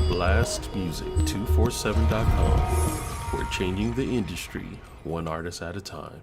blastmusic247.com. We're changing the industry one artist at a time.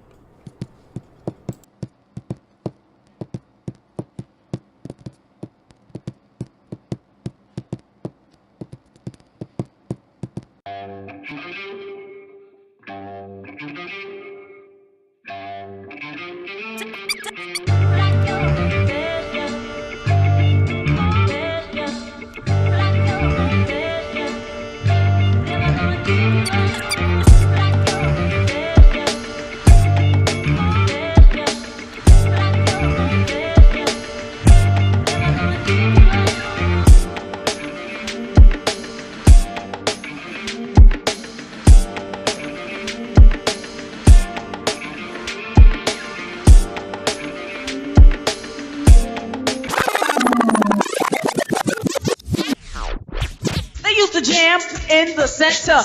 In the center.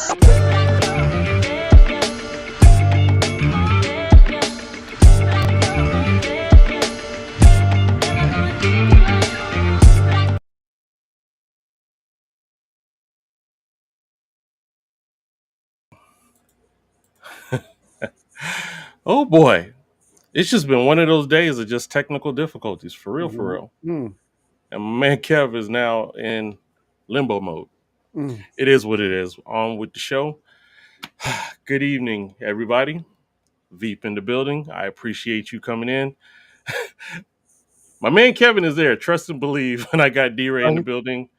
Oh boy, it's just been one of those days of just technical difficulties, for real, for real. And my man Kev is now in limbo mode. It is what it is. On with the show. Good evening, everybody. Veep in the building. I appreciate you coming in. My man Kevin is there. Trust and believe. When I got D-Ray in the building.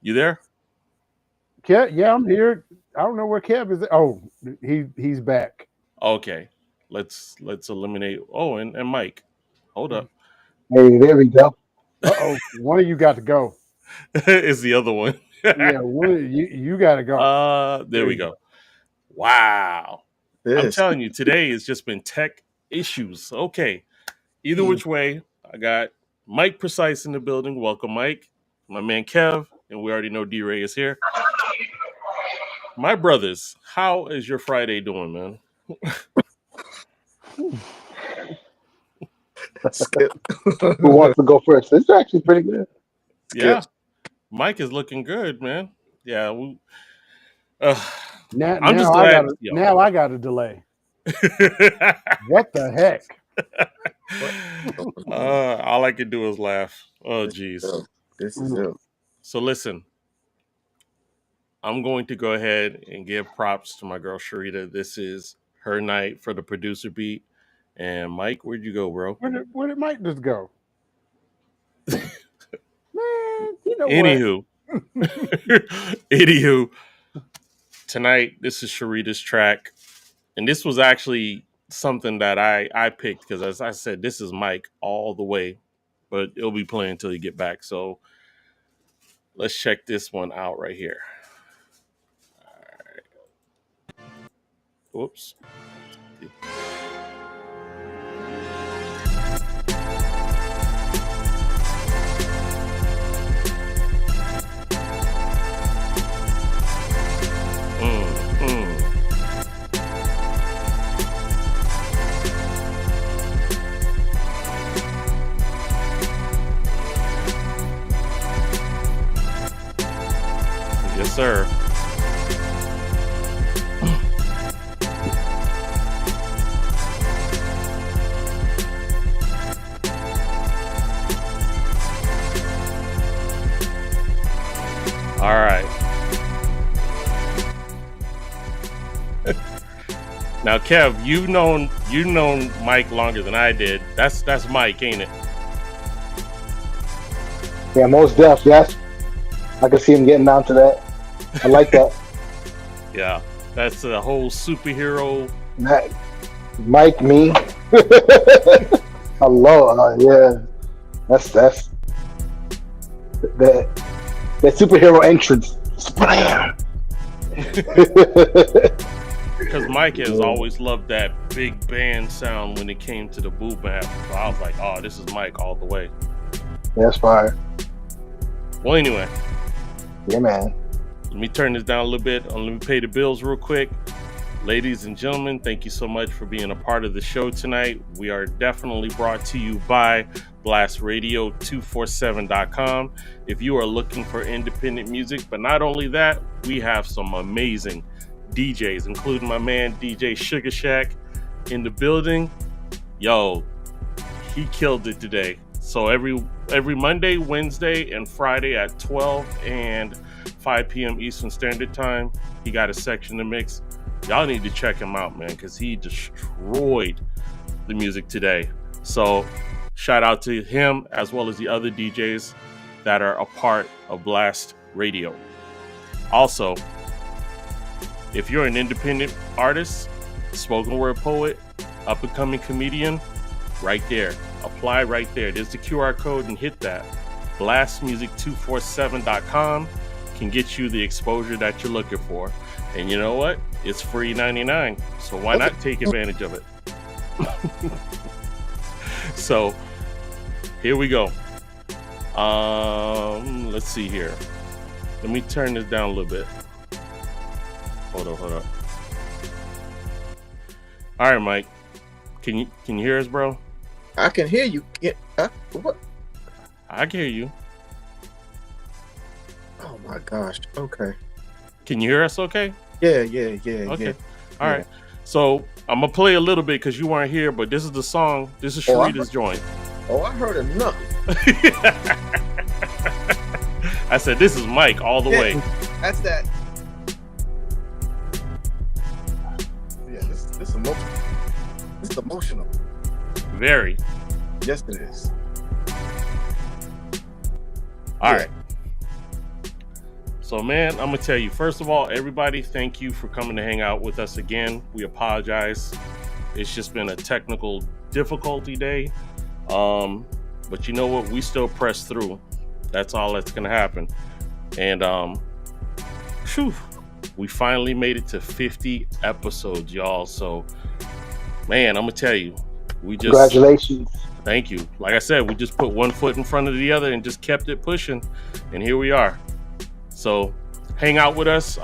You there? Yeah, I'm here. I don't know where Kev is. Oh, he's back. Okay. Let's eliminate. Oh, and Mike. Hold up. Hey, there we go. Uh-oh. One of you got to go. It's the other one. Yeah, you got to go. There we go. Wow. I'm telling you, today has just been tech issues. Okay. Either which way, I got Mike Precise in the building. Welcome, Mike. My man Kev, and we already know D-Ray is here. My brothers, how is your Friday doing, man? Who wants to go first? It's actually pretty good. Yeah. Mike is looking good, man. Yeah. Now I got a delay. What the heck? All I can do is laugh. Oh, geez. This is it. So listen, I'm going to go ahead and give props to my girl Sharita. This is her night for the producer beat. And Mike, where'd you go, bro? Where did Mike just go? Man, you know Anywho. Anywho, tonight, this is Sharita's track. And this was actually something that I picked because, as I said, this is Mike all the way. But it'll be playing until you get back. So let's check this one out right here. All right. Whoops. Yes, sir. All right. Now, Kev, you've known Mike longer than I did. That's Mike, ain't it? Yeah, most deaf. Yes, I can see him getting down to that. I like that. Yeah, that's a whole superhero. Mike, me. Hello, yeah. That's that superhero entrance. Because Mike has always loved that big band sound when it came to the boom bap. So I was like, oh, this is Mike all the way. That's fire. Well, anyway. Yeah, man. Let me turn this down a little bit. Let me pay the bills real quick. Ladies and gentlemen, thank you so much for being a part of the show tonight. We are definitely brought to you by blastradio247.com. If you are looking for independent music, but not only that, we have some amazing DJs, including my man DJ Sugar Shack in the building. Yo, he killed it today. So every Monday, Wednesday, and Friday at 12 and 5 p.m. Eastern Standard Time, he got a section to mix. Y'all need to check him out, man, because he destroyed the music today. So shout out to him as well as the other DJs that are a part of Blast Radio. Also, if you're an independent artist, spoken word poet, up-and-coming comedian, right there. Apply right there. There's the QR code and hit that. Blastmusic247.com can get you the exposure that you're looking for. And you know what? It's free 99. So why not take advantage of it? So here we go. Let's see here. Let me turn this down a little bit. Hold up. All right, Mike. Can you hear us, bro? I can hear you. What? I can hear you. Oh my gosh. Okay. Can you hear us okay? Yeah. Okay. All right. So I'm gonna play a little bit because you weren't here, but this is the song. This is Sharita's joint. Oh, I heard enough. I said this is Mike all the way. That's that. Yeah, this emotional. This is emotional. Very. Yes, it is. All right. So, man, I'm going to tell you, first of all, everybody, thank you for coming to hang out with us again. We apologize. It's just been a technical difficulty day. But you know what? We still press through. That's all that's going to happen. And, we finally made it to 50 episodes, y'all. So, man, I'm going to tell you, congratulations. Thank you. Like I said, we just put one foot in front of the other and just kept it pushing. And here we are. So hang out with us.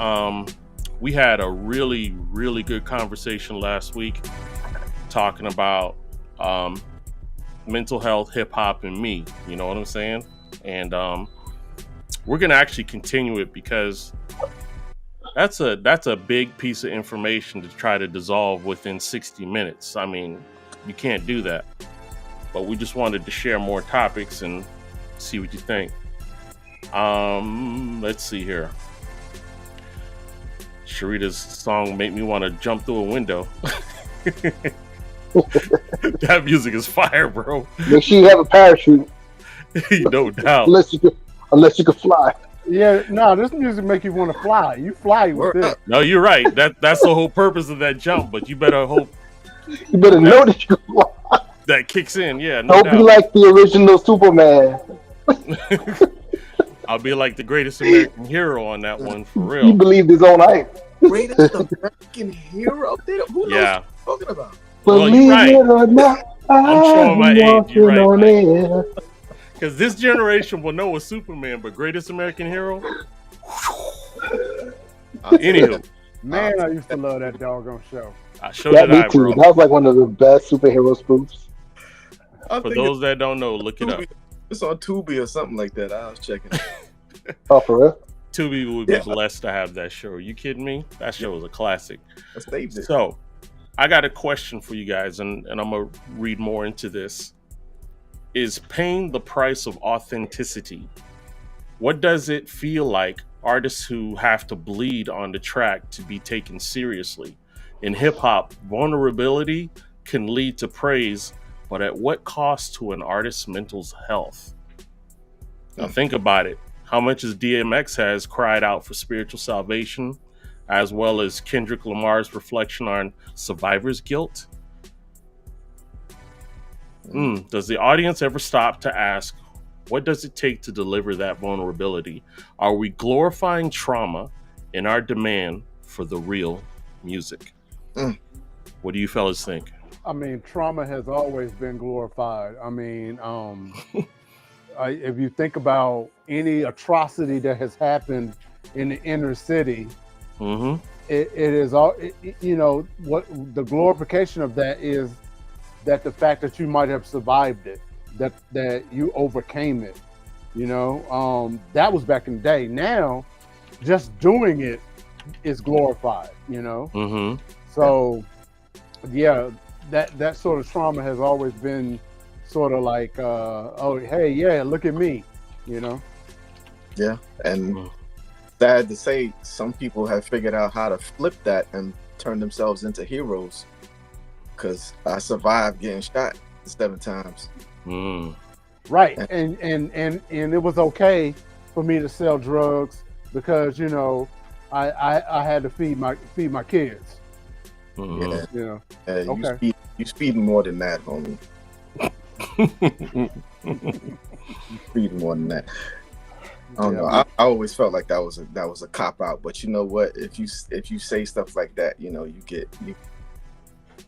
We had a really, really good conversation last week talking about mental health, hip hop, and me. You know what I'm saying? And we're going to actually continue it because that's a big piece of information to try to dissolve within 60 minutes. I mean, you can't do that. But we just wanted to share more topics and see what you think. Let's see here. Sharita's song made me want to jump through a window. That music is fire, bro. Make sure you have a parachute. No doubt. Unless you can fly. Yeah, no, this music make you want to fly. You fly with it. No, you're right. That's the whole purpose of that jump. But you better hope. You better know that you can fly. That kicks in, yeah. No Don't doubt. be like the original Superman. I'll be like the greatest American hero on that one, for real. He believed his own hype. Greatest American hero? Who knows what you're talking about? Believe right. it or not, I'm showing my age. You're right, on air. Because this generation will know a Superman, but greatest American hero? Anywho. Man, I used to love that doggone show. So did I, too. bro. That was like one of the best superhero spoofs. For those that don't know, look it up. It's on Tubi or something like that. I was checking it. Oh, for real? Tubi would be blessed to have that show. Are you kidding me? That show was a classic. I saved it. So, I got a question for you guys, and I'm going to read more into this. Is pain the price of authenticity? What does it feel like artists who have to bleed on the track to be taken seriously? In hip-hop, vulnerability can lead to praise, but at what cost to an artist's mental health? Now think about it. How much as DMX has cried out for spiritual salvation, as well as Kendrick Lamar's reflection on survivor's guilt? Does the audience ever stop to ask, what does it take to deliver that vulnerability? Are we glorifying trauma in our demand for the real music? What do you fellas think? I mean, trauma has always been glorified. I mean, if you think about any atrocity that has happened in the inner city, it is all you know. What the glorification of that is that the fact that you might have survived it, that you overcame it. You know, that was back in the day. Now, just doing it is glorified. You know, so yeah, that sort of trauma has always been sort of like, oh hey, yeah, look at me. You know. Yeah, and sad to say, some people have figured out how to flip that and turn themselves into heroes. Because I survived getting shot 7 times. Right, and it was okay for me to sell drugs because you know I had to feed my kids. Yeah, you know. Okay. You speeding more than that, homie. You speeding more than that. I don't know. I always felt like that was a cop out, but you know what? If you say stuff like that, you know,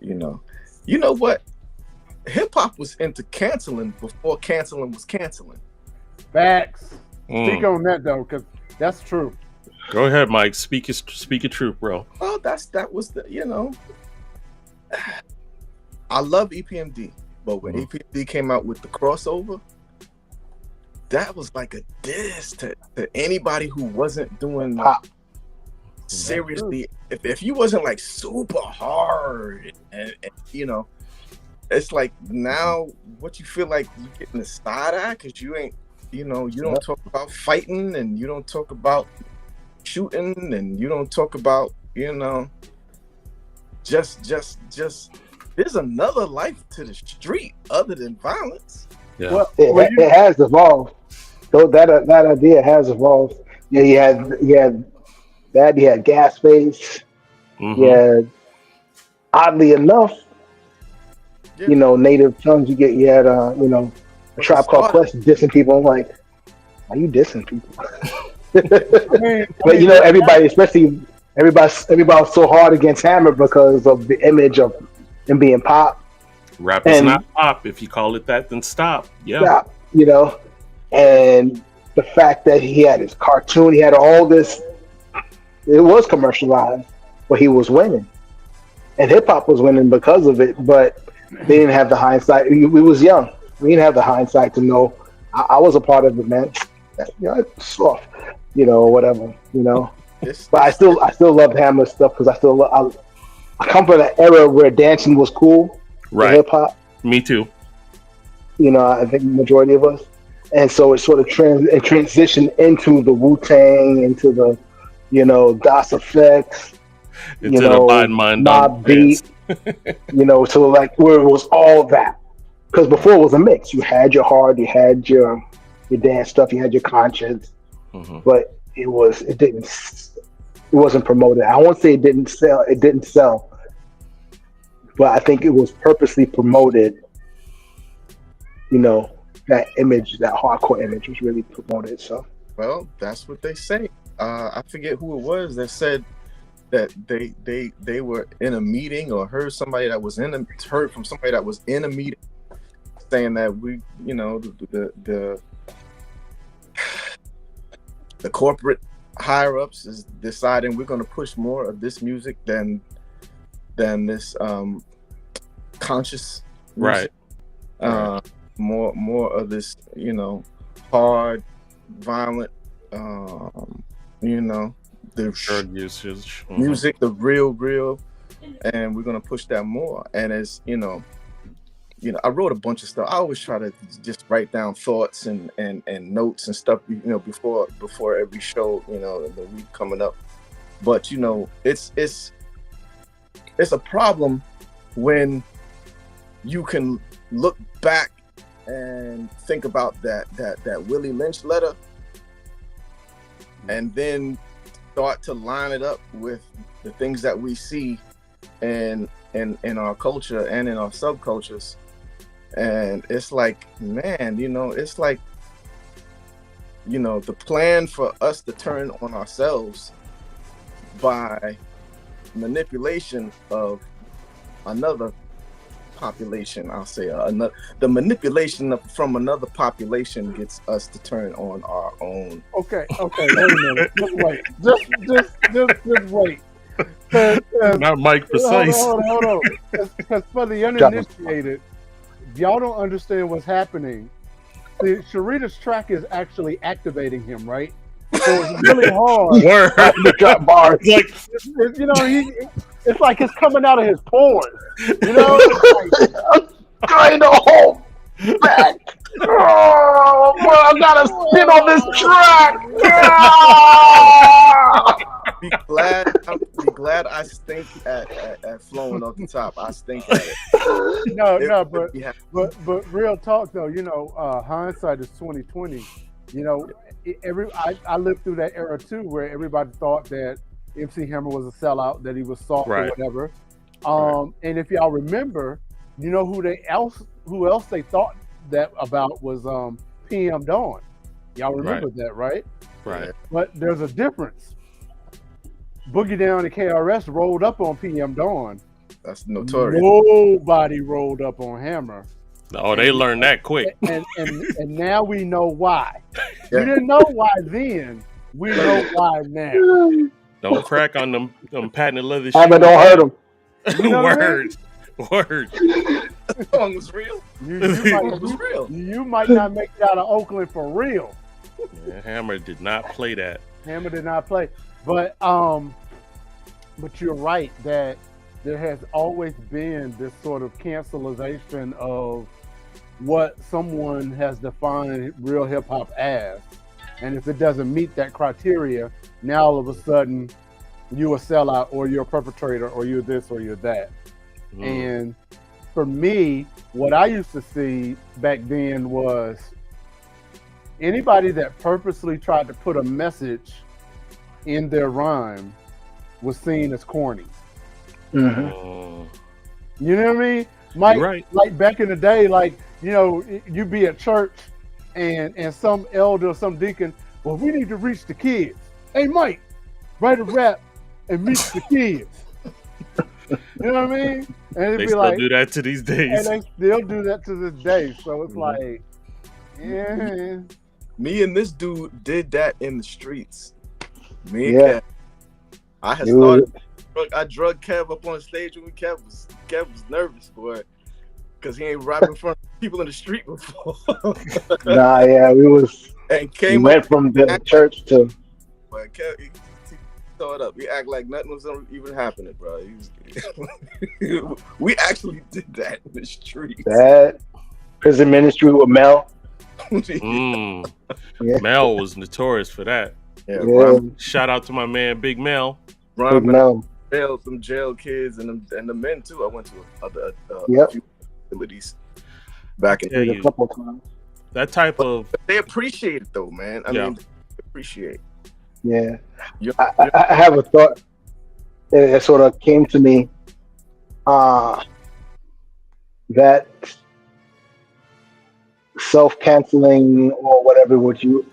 you know what? Hip hop was into canceling before canceling was canceling. Facts. Speak on that though, because that's true. Go ahead, Mike. Speak your truth, bro. Well, that was the, you know. I love EPMD, but when EPMD came out with the crossover, that was like a diss to anybody who wasn't doing pop. Seriously, if you wasn't like super hard and you know, it's like now what you feel like you getting a side eye because you ain't, you know, you don't talk about fighting and you don't talk about shooting and you don't talk about, you know, just there's another life to the street other than violence. Yeah. Well, it has evolved. So that idea has evolved. Yeah, you had that. You had gas face. Yeah. Oddly enough, you know, native tongues. You had you know, a Tribe Called Quest dissing people. I'm like, are you dissing people? But you know, everybody was so hard against Hammer because of the image of him being pop. Rap is not pop. If you call it that, then stop. Yeah. Stop, you know, and the fact that he had his cartoon, he had all this. It was commercialized, but he was winning, and hip hop was winning because of it. But they didn't have the hindsight. We was young. We didn't have the hindsight to know. I was a part of it, man. You know, it's soft, you know, whatever, you know. But I still love Hammer stuff because I come from an era where dancing was cool, right? Hip hop. Me too. You know, I think the majority of us, and so it sort of transitioned into the Wu-Tang, into the, you know, Das Effects, into the mind Mob Beat, you know, so like where it was all that. Because before it was a mix. You had your hard, you had your dance stuff, you had your conscience, but it wasn't promoted. I won't say it didn't sell, but I think it was purposely promoted. You know, that image, that hardcore image was really promoted. So, well, that's what they say. I forget who it was that said that they were in a meeting or heard from somebody that was in a meeting saying that we, you know, the corporate higher ups is deciding we're going to push more of this music than this conscious music. Right. More of this, you know, hard, violent, you know, the drug usage music, the real, and we're gonna push that more. And as you know, I wrote a bunch of stuff. I always try to just write down thoughts and notes and stuff, you know, before every show, you know, the week coming up. But you know, it's a problem when you can look back and think about that Willie Lynch letter and then start to line it up with the things that we see in our culture and in our subcultures. And it's like, man, you know, it's like, you know, the plan for us to turn on ourselves by manipulation of another population, I'll say, the manipulation from another population gets us to turn on our own. Okay, wait a minute. Just wait. Just wait. Not Mike Precise. Hold on. Because for the uninitiated, if y'all don't understand what's happening, see, Sharita's track is actually activating him, right? So it's really hard. Word. The drop bars. Like, You know, it's like it's coming out of his pores. You know, it's like, I'm trying to hold back. Oh, bro, I gotta spin on this track. Be glad I stink at flowing off the top. I stink at it. but real talk though, you know, hindsight is 2020. You know, I lived through that era too, where everybody thought that MC Hammer was a sellout, that he was soft or whatever. And if y'all remember, you know who else they thought that about was PM Dawn. Y'all remember that, right? Right. But there's a difference. Boogie Down and KRS rolled up on PM Dawn. That's notorious. Nobody rolled up on Hammer. Oh, they learned that quick. And now we know why. We didn't know why then. We know why now. Don't crack on them patented leather shoes. Hammer don't hurt him. You know Word. That song was real. You might not make it out of Oakland for real. Yeah, Hammer did not play that. Hammer did not play. But you're right that there has always been this sort of cancelization of what someone has defined real hip hop as. And if it doesn't meet that criteria, now all of a sudden you're a sellout or you're a perpetrator or you're this or you're that. And for me, what I used to see back then was anybody that purposely tried to put a message in their rhyme was seen as corny. Mm-hmm. You know what I mean? Mike, right. Like back in the day, like, you know, you be at church and some elder or some deacon, well, we need to reach the kids. Hey, Mike, write a rap and reach the kids. You know what I mean? And it'd they be still like, do that to these days. And they still do that to this day. So it's like, yeah. Me and this dude did that in the streets. Me and Kev. I had started. I drug Kev up on stage when Kev was nervous for it because he ain't rapping in front of people in the street before. We was. And we went from the church to. But Kev, he throw it up. He act like nothing was even happening, bro. We actually did that in the streets. That prison ministry with Mel. Mel was notorious for that. Yeah. Shout out to my man Big Mel. Big Mel. Some jail kids and the men too. I went to a few facilities back in a couple of times. That type of they appreciate it though, man. I mean, they appreciate. Yeah, I have a thought that sort of came to me. That self-canceling or whatever, what you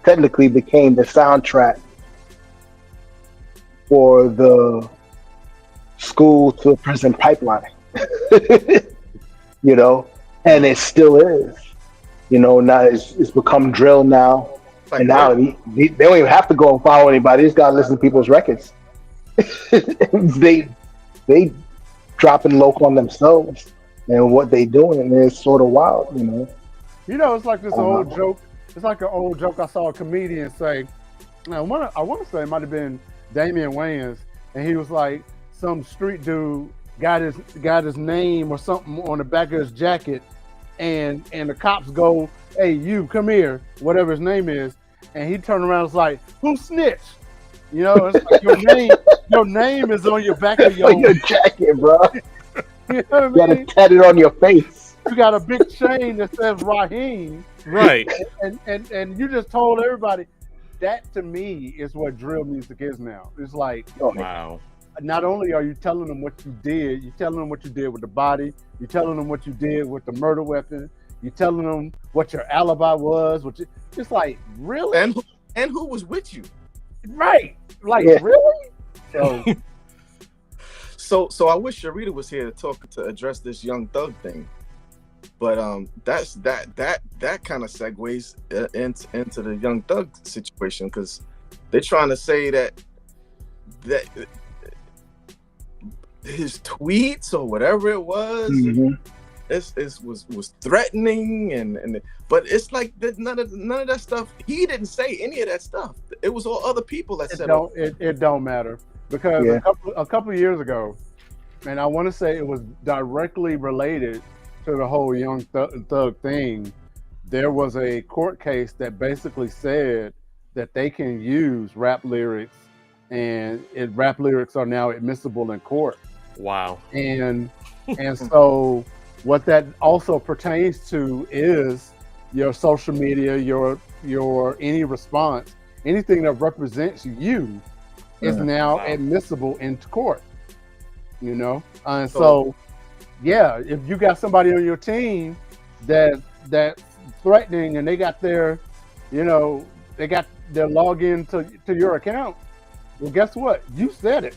technically became the soundtrack for the school to prison pipeline. You know, and it still is. You know, now it's become drill now. And now they don't even have to go and follow anybody. They just gotta listen to people's records. they dropping local on themselves and what they doing, and it's sort of wild, you know. You know, it's like this old joke. It's like an old joke I saw a comedian say. I want to say it might have been Damian Wayans, and he was like, some street dude got his name or something on the back of his jacket, and the cops go, hey, you come here, whatever his name is, and he turned around and was like, who snitched? You know, it's like your name is on your back of your jacket, bro. You know what you I mean? Got it tatted on your face. You got a big chain that says Raheem, right? And you just told everybody. That to me is what drill music is now. It's like, wow. Not only are you telling them what you did, you're telling them what you did with the body, you're telling them what you did with the murder weapon, you're telling them what your alibi was, it's like, really? And who was with you? Right. Like, really? So I wish Sharita was here to address this Young Thug thing. But that kind of segues into the Young Thug situation, because they're trying to say that his tweets or whatever it was. It was threatening but it's like none of that stuff. He didn't say any of that stuff. It was all other people that said it don't matter, because a couple of years ago, and I want to say it was directly related to the whole Young Thug thing. There was a court case that basically said that they can use rap lyrics, and rap lyrics are now admissible in court. Wow. And so what that also pertains to is your social media, your any response, anything that represents you is now admissible in court. You know, and so yeah, if you got somebody on your team that's threatening, and they got their, they got their login to your account, well, guess what? You said it.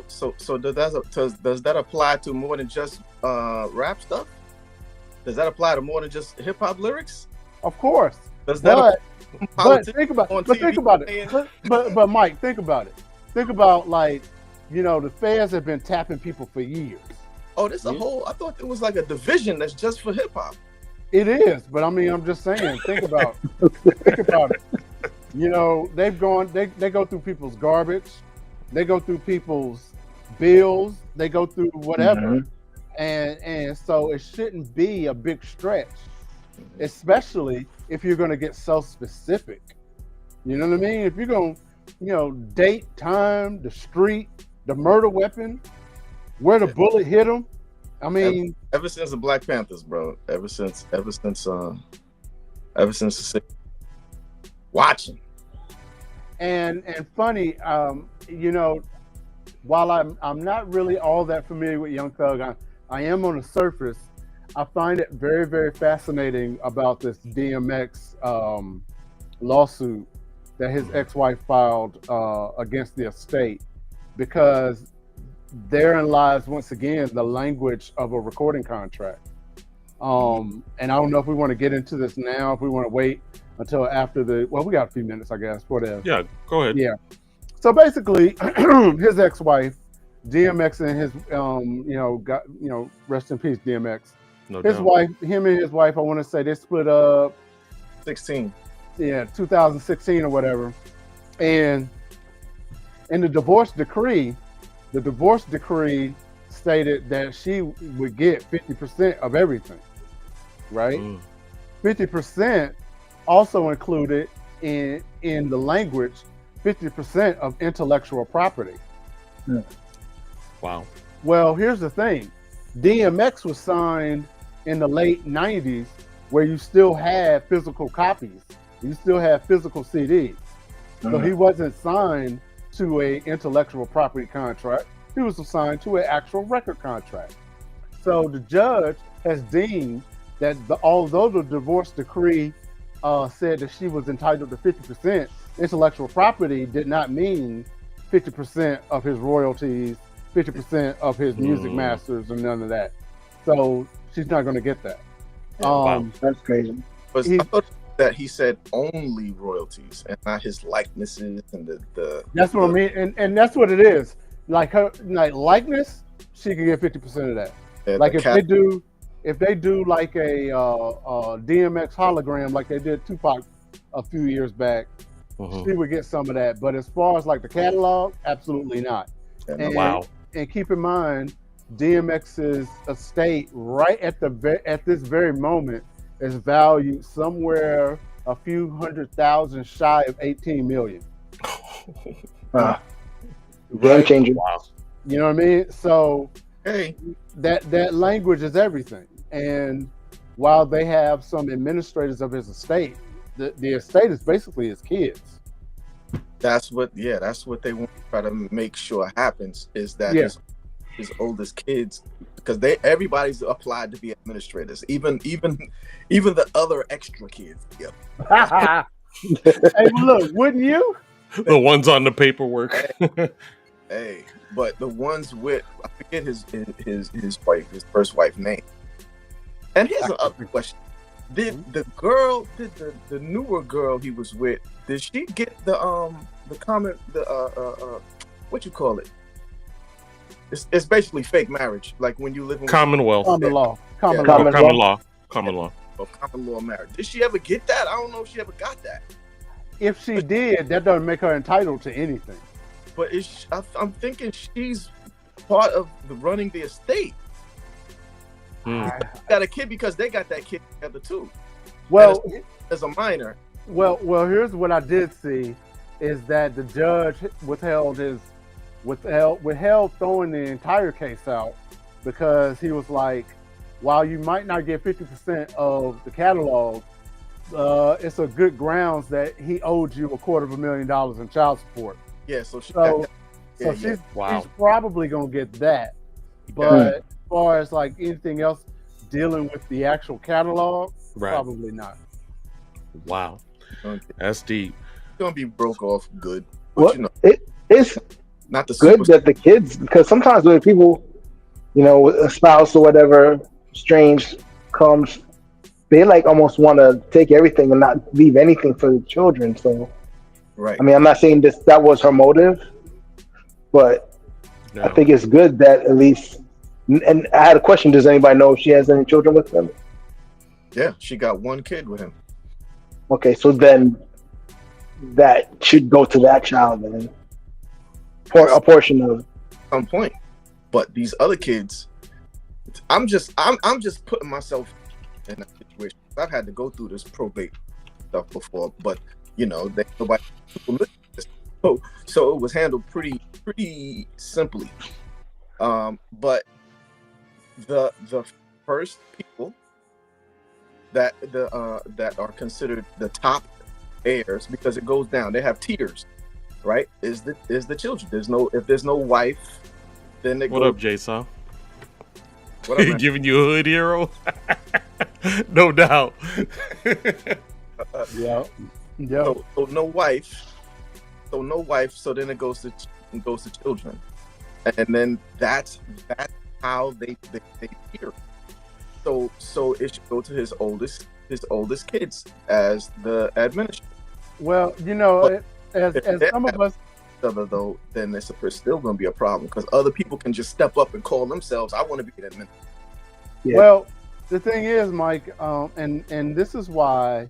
So does that apply to more than just rap stuff? Does that apply to more than just hip hop lyrics? Of course. Does that? But think about it. But Mike, think about it. Think about, like, the feds have been tapping people for years. Oh, this a whole. I thought it was like a division that's just for hip hop. It is, but I mean, I'm just saying. Think about it. They go through people's garbage. They go through people's bills. They go through whatever. And so it shouldn't be a big stretch, especially if you're going to get so specific. You know what I mean? If you're going to, date, time, the street, the murder weapon, where the bullet hit him. I mean, ever since the Black Panthers, bro. Ever since the watching. And funny, while I'm not really all that familiar with Young Thug, I am on the surface. I find it very, very fascinating about this DMX lawsuit that his ex-wife filed against the estate, because therein lies, once again, the language of a recording contract. And I don't know if we want to get into this now, if we want to wait until after we got a few minutes, I guess. Whatever. Yeah, go ahead. Yeah. So basically, his ex-wife, DMX, and his, rest in peace, DMX. No his doubt. wife, him and his wife, I want to say they split up. 16. Yeah, 2016 or whatever. And in the divorce decree stated that she would get 50% of everything, right? 50% also included in the language 50% of intellectual property. Wow. Well, here's the thing. DMX was signed in the late 90s, where you still have physical copies. You still have physical CDs. So he wasn't signed to a intellectual property contract. He was assigned to an actual record contract. So the judge has deemed that although the divorce decree said that she was entitled to 50%, intellectual property did not mean 50% of his royalties, 50% of his music masters, and none of that. So she's not going to get that. Wow. That's crazy. But I thought that he said only royalties and not his likenesses and the. That's what I mean, and that's what it is. Like her, like likeness, she can get 50% of that. Yeah, like if they do like a DMX hologram, like they did Tupac a few years back, she would get some of that. But as far as like the catalog, absolutely not. Wow. And keep in mind, DMX's estate right at this very moment is valued somewhere a few 100,000 shy of 18 million. Game changer. Wow. You know what I mean? So Hey, that language is everything. And while they have some administrators of his estate, the estate is basically his kids. that's what they want to try to make sure happens, is that his oldest kids, because everybody's applied to be administrators, even the other extra kids. Hey, well, look, wouldn't you? The ones on the paperwork. Hey, but the ones with, I forget his first wife's name. And here's another question: Did the newer girl he was with, did she get the comment, what you call it? It's basically fake marriage. Like when you live in Commonwealth. Common law. Common Oh, law. common law. Common law. common law marriage. Did she ever get that? I don't know if she ever got that. If she did, that doesn't make her entitled to anything. But I'm thinking she's part of the running the estate. Got a kid because they got that kid together too. Well, as a minor. Well, here's what I did see is that the judge withheld throwing the entire case out because he was like, while you might not get 50% of the catalog, it's a good grounds that he owed you $250,000 in child support. Yeah, she's probably gonna get that. But as far as like anything else dealing with the actual catalog, probably not. Wow, that's deep. It's gonna be broke off good. Well, it's not the good that the kids, because sometimes when people, a spouse or whatever strange comes, they like almost want to take everything and not leave anything for the children. So, right. I mean, I'm not saying that was her motive, but I think it's good that at least. And I had a question: does anybody know if she has any children with him? Yeah, she got one kid with him. Okay, so then that should go to that child then, for a portion of some point. But these other kids, I'm just putting myself in that situation. I've had to go through this probate stuff before, but nobody so it was handled pretty simply. But the first people that are considered the top heirs, because it goes down, they have tiers, right? Is the children. If there's no wife, then they What up, Jason? What up, giving you a hood hero? No doubt. Yeah. So no wife. So then it goes to children, and then that's how they tier. So it should go to his oldest kids as the administrator. Well, as some of us, though, then it's still going to be a problem because other people can just step up and call themselves, I want to be an administrator. Yeah. Well, the thing is, Mike, and this is why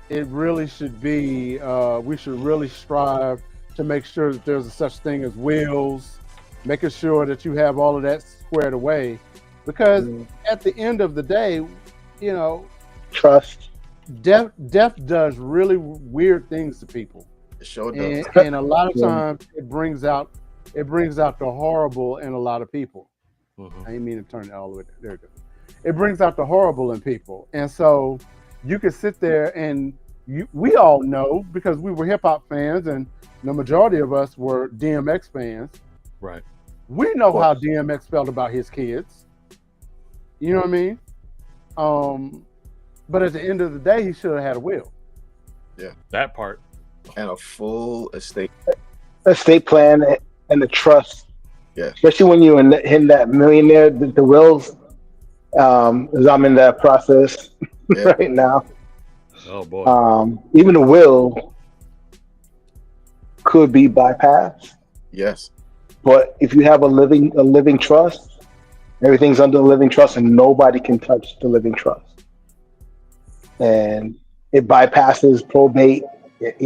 it really should be. We should really strive to make sure that there's a such thing as wills, making sure that you have all of that squared away. Because at the end of the day, trust. Death does really weird things to people. It sure does. And a lot of times it brings out the horrible in a lot of people. I didn't mean to turn it all the way there. It goes. It brings out the horrible in people. And so you can sit there and we all know, because we were hip hop fans and the majority of us were DMX fans. Right. We know how DMX felt about his kids. You know what I mean? But at the end of the day, he should have had a will. Yeah. That part. And a full estate plan and the trust. Yeah. Especially when you're in that millionaire, the wills, as I'm in that process right now. Oh boy. Even the will could be bypassed. Yes. But if you have a living trust, everything's under a living trust and nobody can touch the living trust. And it bypasses probate,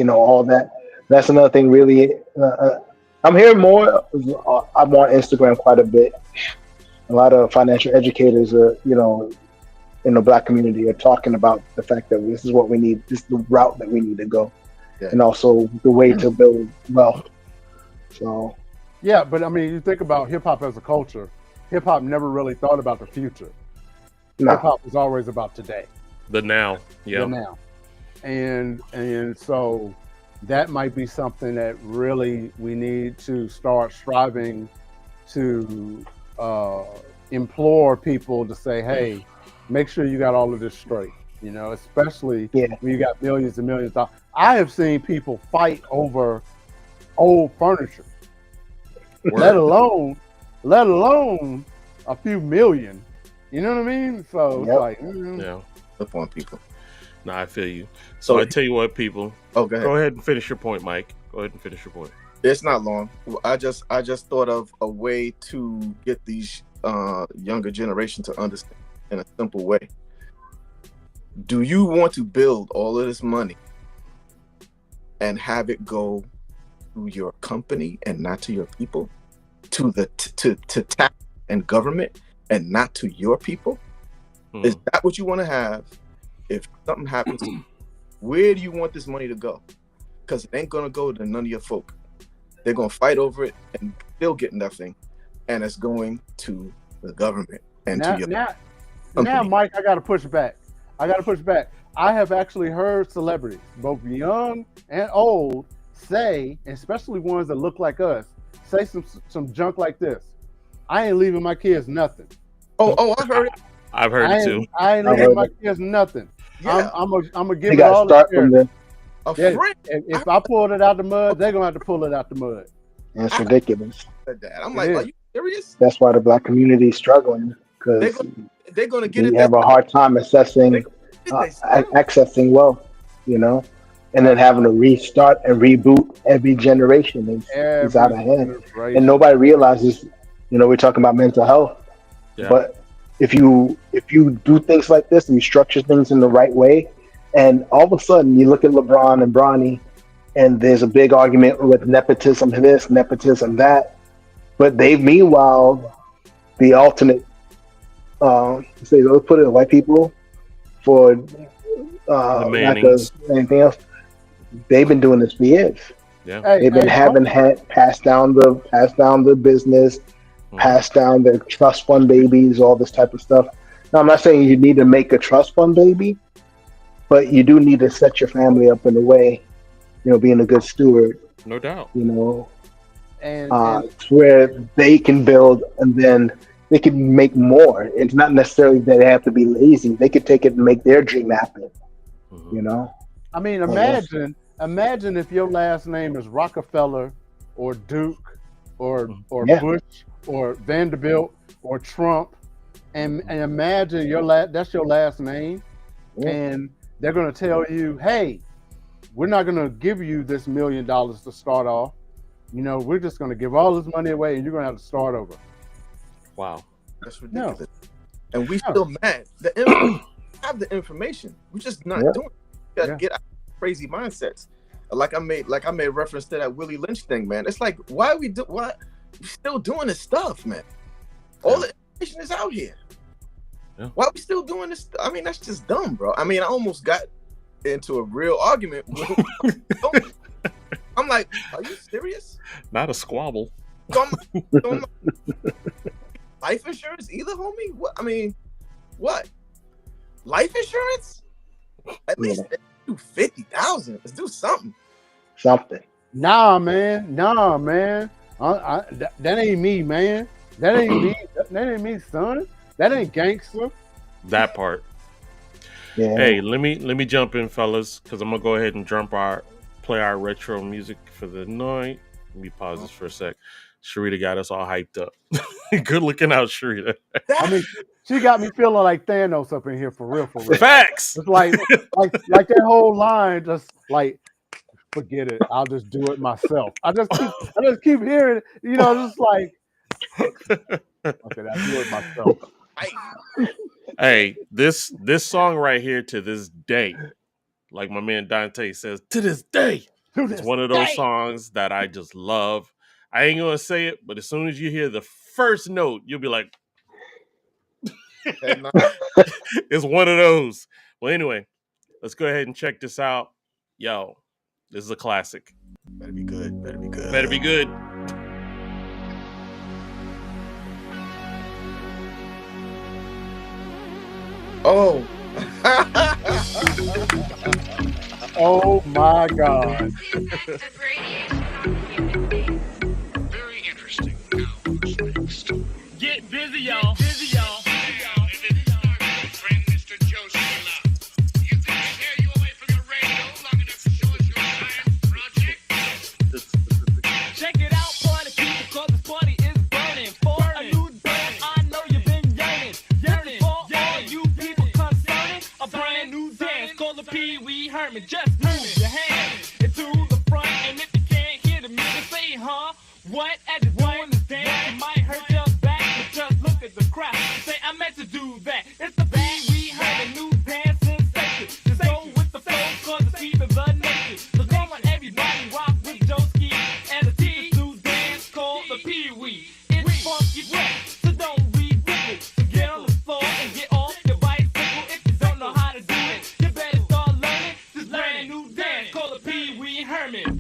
all that. That's another thing really. I'm hearing more. I'm on Instagram quite a bit. A lot of financial educators, in the Black community are talking about the fact that this is what we need. This is the route that we need to go. Yeah. And also the way to build wealth. So. Yeah, but I mean, you think about hip hop as a culture. Hip hop never really thought about the future. No. Hip hop was always about today. The now. Yeah. The now. And so that might be something that really we need to start striving to implore people to say, hey, make sure you got all of this straight, especially when you got millions and millions of dollars. I have seen people fight over old furniture, let alone a few million. You know what I mean? So it's like, up on people. No, I feel you. So I tell you what, people. Oh, go ahead. Go ahead and finish your point, Mike. Go ahead and finish your point. It's not long. I just thought of a way to get these younger generation to understand in a simple way. Do you want to build all of this money and have it go to your company and not to your people, to the to tax and government and not to your people? Is that what you want to have? If something happens, where do you want this money to go? Because it ain't gonna go to none of your folk. They're gonna fight over it and still get nothing, and it's going to the government and to your now, Mike, I gotta push back. I have actually heard celebrities, both young and old, say, especially ones that look like us, say some junk like this. I ain't leaving my kids nothing. Oh, I heard it. I've heard it too. I ain't leaving my kids nothing. Yeah. I'm gonna give it all the charity. If I pulled it out the mud, they're gonna have to pull it out the mud. And it's ridiculous. I'm like, are you serious? That's why the Black community is struggling, because they're gonna get it. We have a hard time accessing wealth, and then having to restart and reboot every generation is out of hand. And nobody realizes, we're talking about mental health, but if you do things like this and you structure things in the right way, and all of a sudden you look at LeBron and Bronny, and there's a big argument with nepotism this, nepotism that, but meanwhile, the alternate, let's put it in white people for lack of anything else, they've been doing this for years. Yeah, they've been passed down the business, passed down the trust fund babies, all this type of stuff. Now, I'm not saying you need to make a trust fund baby, but you do need to set your family up in a way, being a good steward. No doubt. And where they can build and then they can make more. It's not necessarily that they have to be lazy. They could take it and make their dream happen. I mean, imagine if your last name is Rockefeller or Duke or Bush or Vanderbilt or Trump, and imagine that's your last name, and they're going to tell you, hey, we're not going to give you this $1 million to start off. We're just going to give all this money away, and you're going to have to start over. Wow, that's ridiculous. No. And we still mad. We have the information. We're just not doing it. We gotta get out of crazy mindsets. Like I made reference to that Willie Lynch thing, man. It's like, why we still doing this stuff, man? All the information is out here. Yeah. Why are we still doing this? I mean, that's just dumb, bro. I mean, I almost got into a real argument with I'm like, are you serious? Not a squabble. Life insurance either, homie? What? I mean, what? Life insurance? At least do 50,000. Let's do something. Nah, man. That ain't me, man. That ain't me. That ain't me, son. That ain't gangster. That part. Yeah. Hey, let me jump in, fellas, because I'm gonna go ahead and play our retro music for the night. Let me pause this for a sec. Sharita got us all hyped up. Good looking out, Sharita. I mean, she got me feeling like Thanos up in here for real. Facts. It's like that whole line, just like, forget it. I'll just do it myself. I just keep hearing it. Just like, okay, I'll do it myself. Hey, this song right here, to this day, like my man Dante says, to this day, it's one of those songs that I just love. I ain't gonna say it, but as soon as you hear the first note, you'll be like, it's one of those. Well, anyway, let's go ahead and check this out. Yo, this is a classic. Better be good. Better be good. Oh. Oh my God. Very interesting. Get busy, y'all. Friend Mr. Joseph. You think I tear you away from your radio long enough to show us your science project? Check it out, party people, cause this party is burning. For a new dance, I know you've been yearning. For all you people concerning a brand new dance called the Pee Wee Herman. Just move your hands into the front, and if you can't hear the music, say huh? What? As you're doing this dance, you might hurt your back, but just look at the crowd. Say, I meant to do that. It's the Pee-wee Herman new dance sensation. Just go with the flow, cause it's keeping the naked. So come on, everybody, rock with Joeski and the T. This new dance called the Pee-wee. It's funky fresh, so don't ridiculous. So get on the floor and get off your bicycle. If you don't know how to do it, you better start learning this brand new dance called the Pee-wee Herman.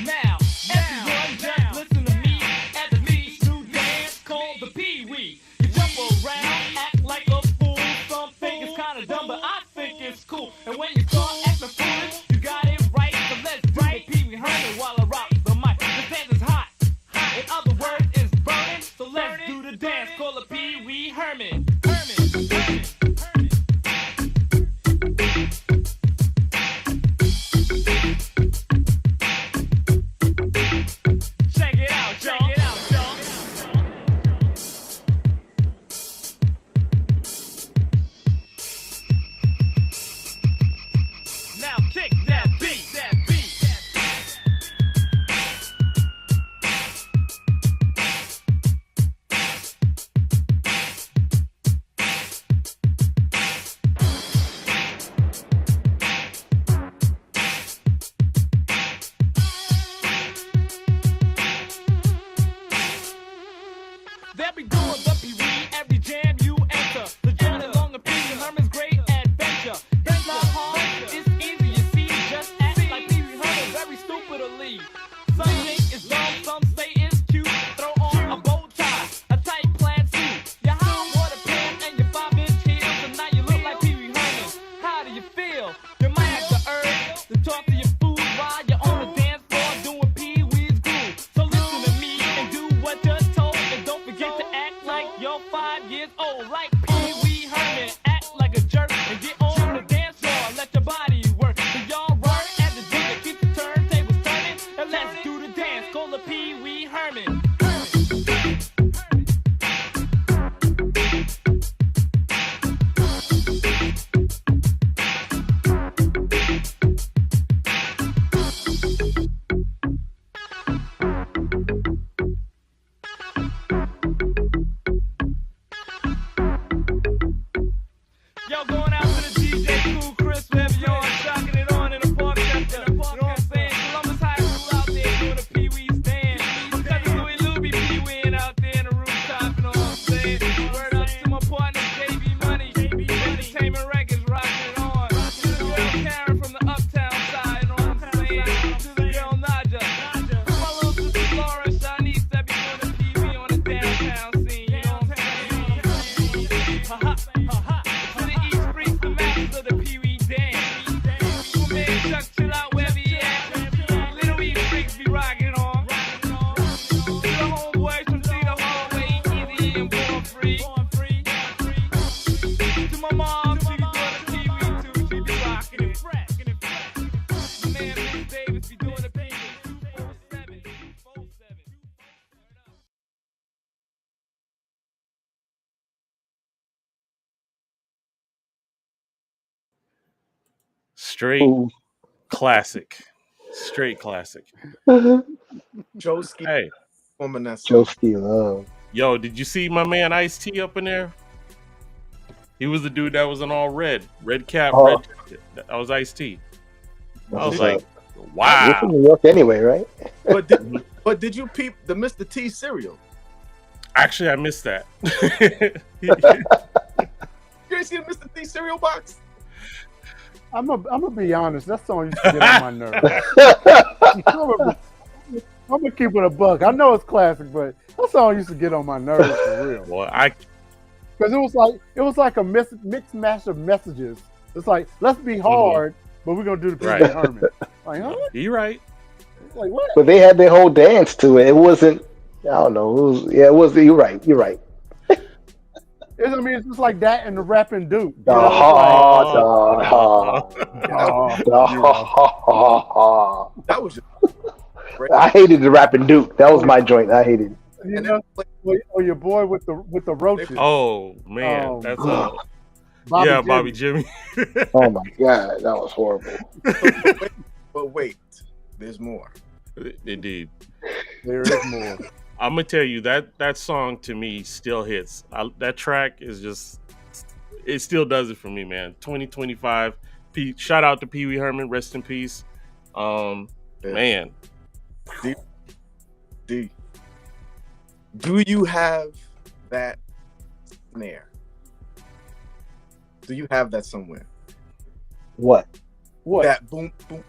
Now, everyone just listen to me at the new dance called the Pee-wee. You jump around, act like a fool. Some think it's kinda dumb, but I think it's cool. And when you start acting foolish, you got it right. So let's do the Pee-wee Herman while I rock the mic. The dance is hot. In other words, it's burning. So let's do the dance called the Pee-wee Herman. Check it out, y'all. Now kick that beat. They'll be doing the Pee-wee every jam you enter. The journey along the Pee-wee Herman's great adventure. It's not hard, it's easy, you see. Just act like Pee-wee Herman, very stupidly. Some think it's dumb, some say it's cute. Throw on a bow tie, a tight plaid suit, your high water pants and your 5-inch heels, and now you look like Pee-wee Herman. How do you feel? You might have the urge to talk to your food while you're on the dance floor doing Pee-wee's groove. So listen to me and do what you're told, and don't forget to act like you're 5 years old, like Pee-wee Herman. Act like a jerk and get on the dance floor. Let your body work. So y'all work as a DJ, keep the turntables turning, and let's do the dance called the Pee-wee Herman. Yo, going out to the DJ Cool Chris, wherever you are, shocking it on in the park center. You know what I'm saying? Columbus High School out there doing the Pee-wee's dance. My cousin Louie Lou be Pee-weeing out there in the rooftop, you know what I'm saying? Word up to my partner, JB Money. Entertainment Records, rocking it on. To the girl Karen from the uptown side, you know what I'm saying? To the girl Naja. My little sister Laura Shanice that be doing the Pee-wee on the downtown scene, you know what I'm saying? Ha-ha. To the East Freaks, the masters of the Pee-wee dance. My man Chuck, chill out wherever he at. Little East Freaks be rocking on. To the homeboys from Cedar Hallway, easy and born free. To my mom, she be doing the Pee-wee too. She be rocking it fresh. My man Miss Davis be doing the Pee-wee 247. Straight classic. Straight classic. Joeski, Hey, woman that's so Joeski love. yo, did you see my man Ice-T up in there? He was the dude that was in all red cap, Oh. red jacket. That was Ice-T. I was like, You're wow. from New York anyway, right? But did you peep the Mr. T cereal? Actually, I missed that. You ain't see the Mr. T cereal box? I'm gonna be honest. That song used to get on my nerves. I'm gonna keep it a buck. I know it's classic, but that song used to get on my nerves for real. Well, Because it was like a mixed mash of messages. It's like, let's be hard, but we're gonna do the Pee-wee Right. Herman. Like, huh? you're right. Like what? But they had their whole dance to it. It wasn't. I don't know. It was. You're right. You're right. It's just like that and the rapping Duke. You The know, That was just I hated the rapping Duke. That was my joint. I hated it. You and know, or your boy with the roaches. Oh man, that's Bobby yeah, Jimmy. Bobby Jimmy. Oh my god, that was horrible. But wait, there's more. Indeed. There is more. I'm gonna tell you that song to me still hits. That track is just, it still does it for me, man. 2025. Shout out to Pee Wee Herman, rest in peace. Man. D, do you have that snare? Do you have that somewhere? What? That boom, boom,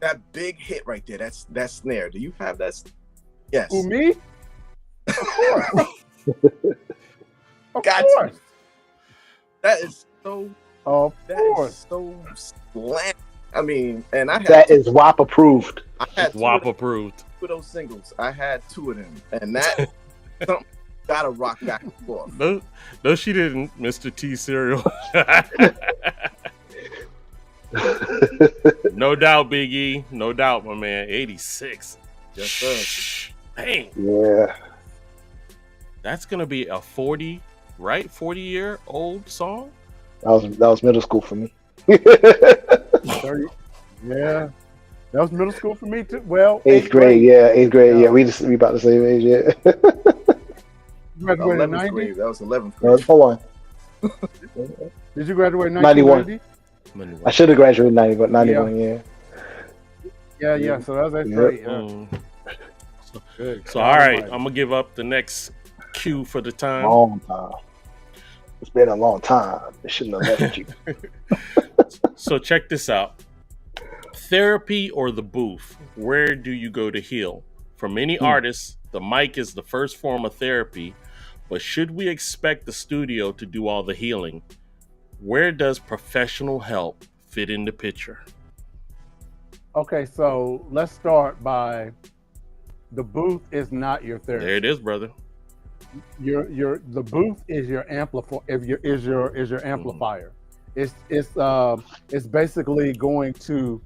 that big hit right there. That's that snare. Do you have that? Yes. Who, me? Of course. Of Got course. you. That is so. Of That course. is so slam. I mean, and I had That is WAP approved. I had WAP approved. two of those singles. I had two of them, and that something gotta rock back and forth. No, she didn't, Mr. T Cereal. No doubt, Big E. No doubt, my man. 86. Yes, sir. Dang. Yeah. That's gonna be a 40, right? 40-year-old song? That was middle school for me. 30. Yeah. That was middle school for me too. Well, Eighth grade. Yeah, we about the same age. Yeah. Graduated in 11th 90? grade. That was 11th grade. Hold on. Did you graduate in 91. 1990? I should have graduated in 90, but 91. Yeah. Yeah. So that was 8th grade. Yeah. So all right, I'm gonna give up the next cue for the time. Long time. It's been a long time. It shouldn't have left you. So check this out. Therapy or the booth? Where do you go to heal? For many artists, the mic is the first form of therapy, but should we expect the studio to do all the healing? Where does professional help fit in the picture? Okay, so let's start by the booth is not your therapy. There it is, brother. The booth is your amplifier. Is your amplifier. It's basically going to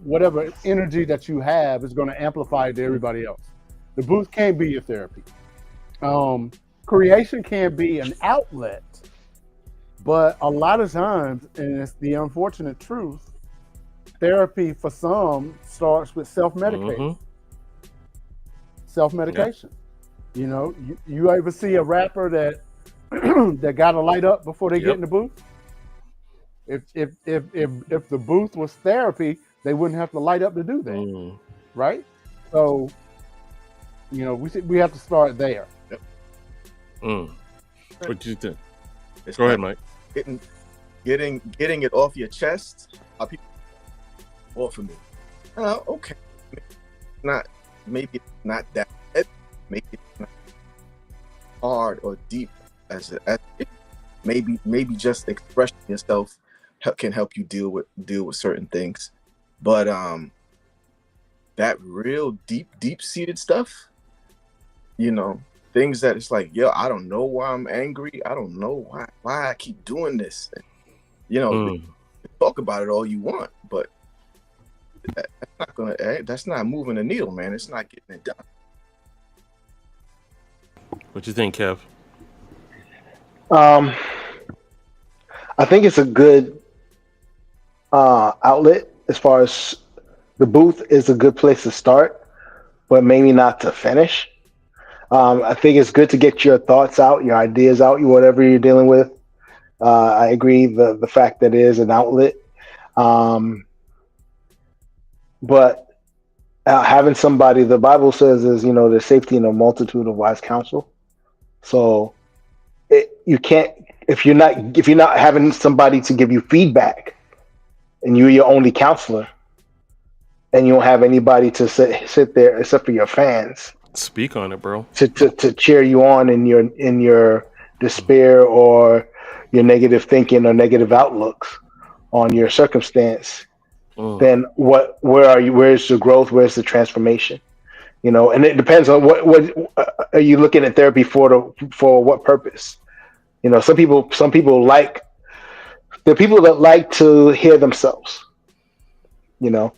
whatever energy that you have is going to amplify it to everybody else. The booth can't be your therapy. Creation can be an outlet, but a lot of times, and it's the unfortunate truth, therapy for some starts with self-medication. Self-medication. Yeah. You know, you ever see a rapper that that got to light up before they get in the booth? If the booth was therapy, they wouldn't have to light up to do that, right? So, you know, we have to start there. What do you think? Go ahead, Mike. Getting it off your chest. People off of me. Okay. Maybe it's not that heavy. Maybe it's not hard or deep as maybe just expressing yourself can help you deal with certain things. But that real deep seated stuff, you know, things that it's like, yo, I don't know why I'm angry. I don't know why I keep doing this. You know, talk about it all you want, but that's not moving the needle, man. It's not getting it done. What you think, Kev? I think it's a good outlet as far as the booth is a good place to start, but maybe not to finish. I think it's good to get your thoughts out, your ideas out, whatever you're dealing with. I agree the fact that it is an outlet. But having somebody, the Bible says, is, you know, there's safety in a multitude of wise counsel. So you can't, if you're not having somebody to give you feedback, and you're your only counselor, and you don't have anybody to sit there except for your fans. Speak on it, bro. To cheer you on in your despair or your negative thinking or negative outlooks on your circumstance. Then where are you? Where's the growth? Where's the transformation? You know, and it depends on what are you looking at therapy for what purpose? You know, some people like, there are people that like to hear themselves. You know,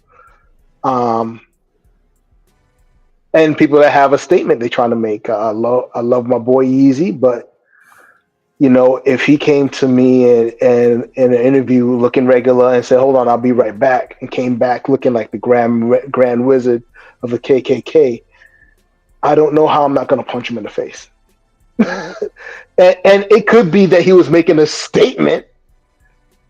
and people that have a statement they're trying to make. I love my boy Yeezy, but if he came to me and in an interview looking regular and said, "Hold on, I'll be right back," and came back looking like the grand wizard of the KKK, I don't know how I'm not going to punch him in the face. And it could be that he was making a statement.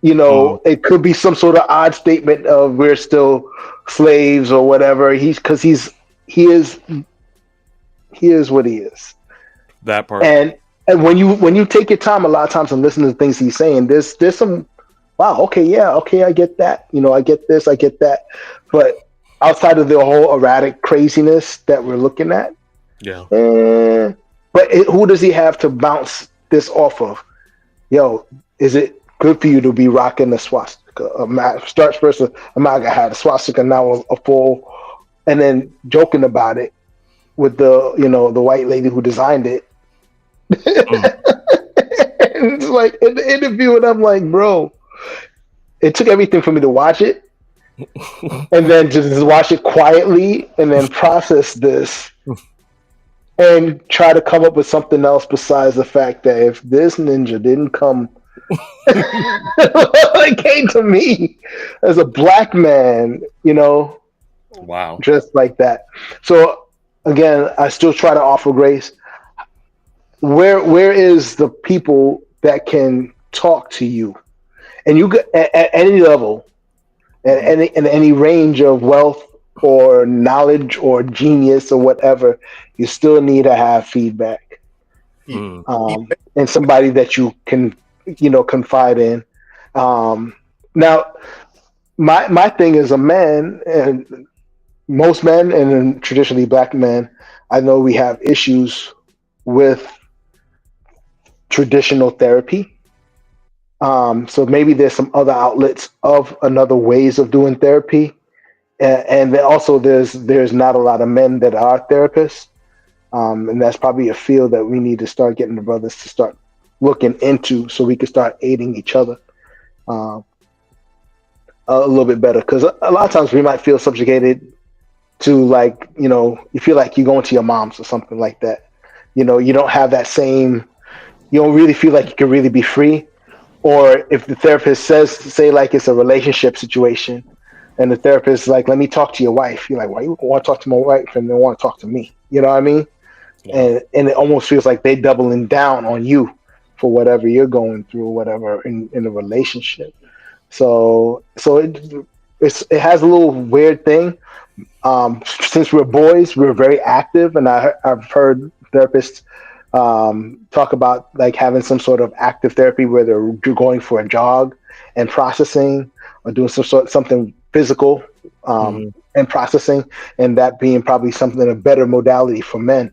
It could be some sort of odd statement of we're still slaves or whatever. He is what he is. That part. And when you take your time, a lot of times and listen to the things he's saying, there's some, wow, okay, yeah, okay, I get that. I get this, I get that. But outside of the whole erratic craziness that we're looking at, yeah. But who does he have to bounce this off of? Yo, is it good for you to be rocking the swastika? Starts first, a MAGA hat, a swastika, now a full, and then joking about it with the white lady who designed it. It's like in the interview, and I'm like, bro, it took everything for me to watch it, and then just watch it quietly, and then process this, and try to come up with something else besides the fact that if this ninja didn't come, it came to me as a black man, wow, dressed like that. So again, I still try to offer grace. Where is the people that can talk to you, and you get at any level, at any range of wealth or knowledge or genius or whatever, you still need to have feedback, and somebody that you can confide in. Now, my thing is a man, and most men, and traditionally black men, I know we have issues with traditional therapy. So maybe there's some other outlets of another ways of doing therapy, and then also there's not a lot of men that are therapists, and that's probably a field that we need to start getting the brothers to start looking into, so we can start aiding each other a little bit better. Because a lot of times we might feel subjugated to, like, you feel like you're going to your mom's or something like that. You don't have that same. You don't really feel like you can really be free. Or if the therapist say like it's a relationship situation, and the therapist is like, let me talk to your wife. You're like, why you want to talk to my wife and then want to talk to me? You know what I mean? Yeah. And it almost feels like they doubling down on you for whatever you're going through, or whatever in a relationship. So it has a little weird thing. Since we're boys, we're very active, and I've heard therapists talk about like having some sort of active therapy where they're going for a jog and processing, or doing something physical and processing, and that being probably something a better modality for men,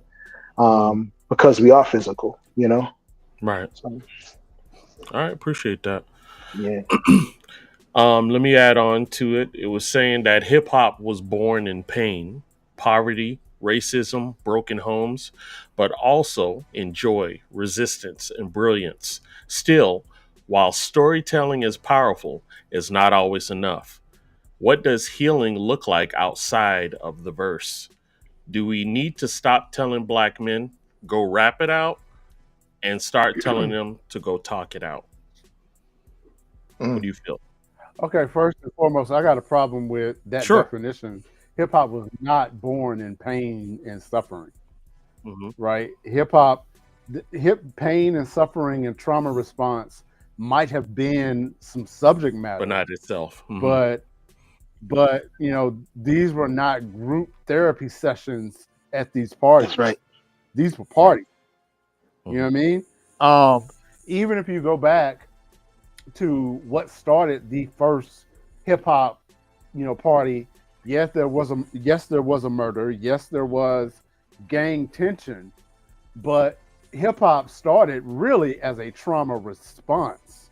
because we are physical, right. So, all right, appreciate that. Yeah. Let me add on to it. It was saying that hip hop was born in pain, poverty, racism, broken homes, but also in joy, resistance, and brilliance. Still, while storytelling is powerful, it's not always enough. What does healing look like outside of the verse? Do we need to stop telling black men, go rap it out, and start telling them to go talk it out? What do you feel? Okay, first and foremost, I got a problem with that definition. Hip hop was not born in pain and suffering, right? Hip hop, pain and suffering and trauma response might have been some subject matter, but not itself. But these were not group therapy sessions at these parties. That's right. These were parties. You know what I mean? Even if you go back to what started the first hip hop, party. Yes, there was a murder. Yes, there was gang tension, but hip hop started really as a trauma response.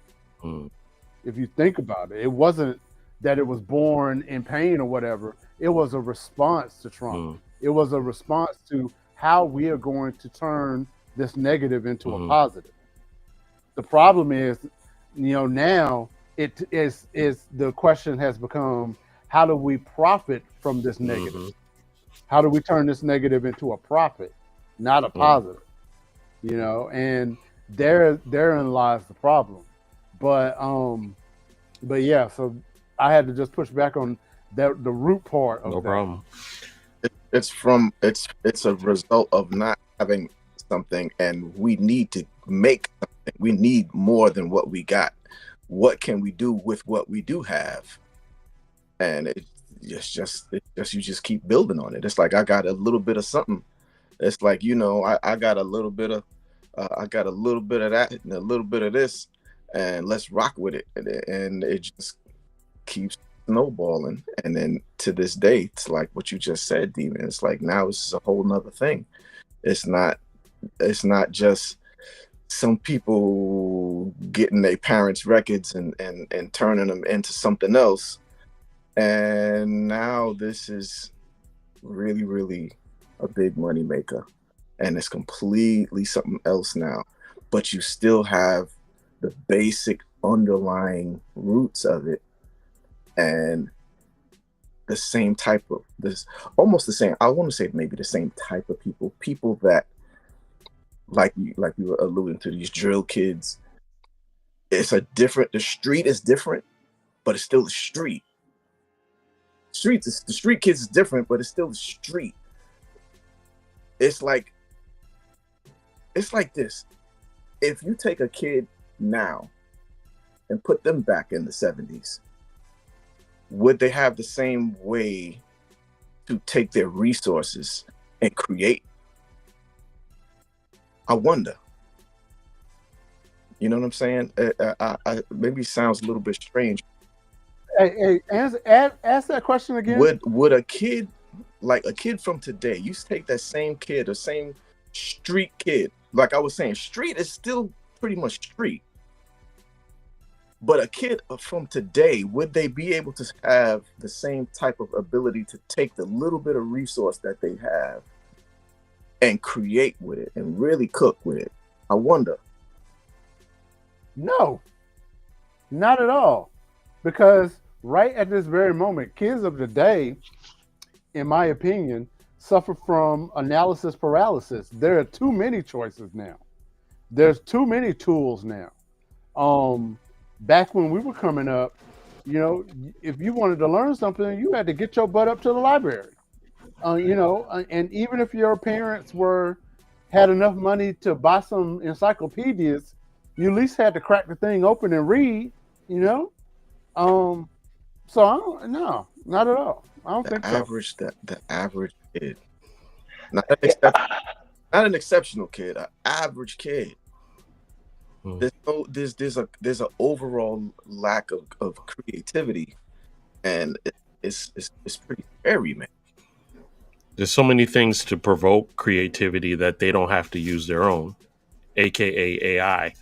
If you think about it, it wasn't that it was born in pain or whatever. It was a response to trauma. It was a response to how we are going to turn this negative into a positive. The problem is, now it is the question has become, how do we profit from this negative? How do we turn this negative into a profit, not a positive? And therein lies the problem. But yeah, so I had to just push back on the root part of No that. problem. It's a result of not having something, and we need to make something. We need more than what we got. What can we do with what we do have? And it's just you just keep building on it. It's like I got a little bit of something. It's like, I got a little bit of that and a little bit of this, and let's rock with it. And it just keeps snowballing. And then to this day, it's like what you just said, Demon. It's like now it's a whole nother thing. It's not just some people getting their parents' records and turning them into something else. And now this is really, really a big money maker. And it's completely something else now. But you still have the basic underlying roots of it. And the same type of almost the same, I want to say maybe the same type of people that like we were alluding to, these drill kids. The street is different, but it's still the street. The street kids is different, but it's still the street. It's like this. If you take a kid now and put them back in the 70s, would they have the same way to take their resources and create? I wonder. You know what I'm saying? Maybe it sounds a little bit strange. Hey, ask that question again. Would a kid from today, you take that same kid, the same street kid, like I was saying, street is still pretty much street. But a kid from today, would they be able to have the same type of ability to take the little bit of resource that they have and create with it and really cook with it? I wonder. No, not at all. Because right at this very moment, kids of today, in my opinion, suffer from analysis paralysis. There are too many choices now. There's too many tools now. Back when we were coming up, if you wanted to learn something, you had to get your butt up to the library. And even if your parents had enough money to buy some encyclopedias, you at least had to crack the thing open and read. So no, not at all. I don't think so. The average kid, not an exceptional kid, an average kid. There's an overall lack of creativity, and it's pretty scary, man. There's so many things to provoke creativity that they don't have to use their own, aka AI.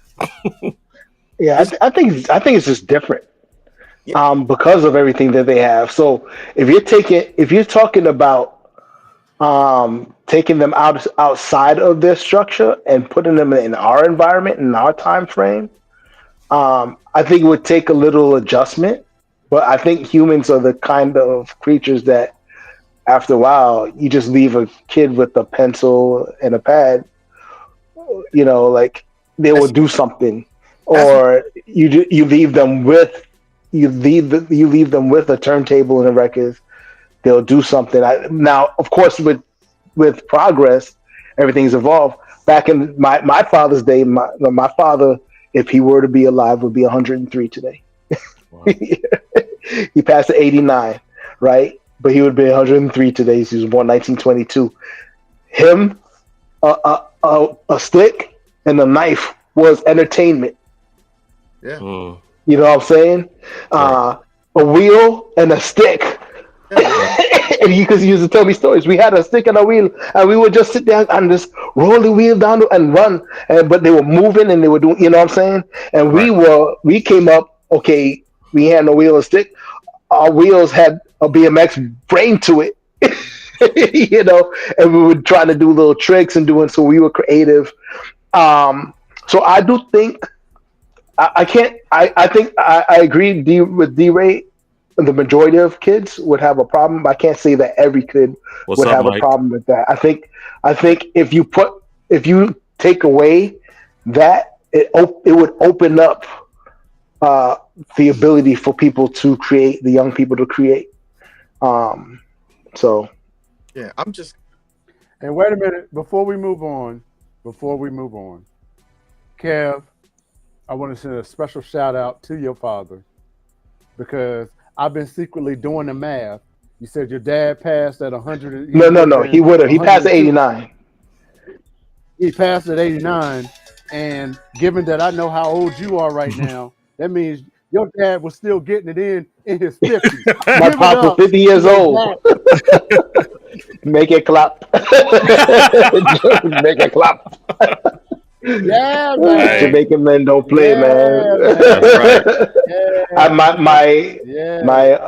Yeah, I think it's just different. Because of everything that they have. So if you're talking about taking them outside of their structure and putting them in our environment, in our time frame, I think it would take a little adjustment. But I think humans are the kind of creatures that, after a while, you just leave a kid with a pencil and a pad, like they will do something, or you leave them with a turntable and a record. They'll do something. Now, of course, with progress, everything's evolved. Back in my father's day, my father, if he were to be alive, would be 103 today. Wow. He passed at 89, right? But he would be 103 today. He was born 1922. Him, a stick and a knife was entertainment. Yeah. You know what I'm saying? Right. A wheel and a stick. Yeah. And he used to tell me stories. We had a stick and a wheel, and we would just sit down and just roll the wheel down and run. But they were moving and they were doing, you know what I'm saying? And right. we came up, okay, we had no wheel or stick. Our wheels had a BMX frame to it, and we were trying to do little tricks and doing, so we were creative. So I do think, I think I agree with D-Ray the majority of kids would have a problem. I can't say that every kid What's would up, have a Mike? problem with that. I think if you take away that, it would open up uh, the ability for people to create, the young people to create. Um, so Yeah, I'm just And wait a minute, before we move on, Kev, I want to send a special shout out to your father because I've been secretly doing the math. You said your dad passed at 100. He no, no, would have no. He been would have. He passed at 102. 89. He passed at 89. And given that I know how old you are right now, that means your dad was still getting it in his 50s. My Give it pops was up 50 to years your old. dad. Make it clap. Make it clap. Yeah, man. Jamaican men don't play, man. Yeah, That's man. right. I, Yeah, my man. my Yeah.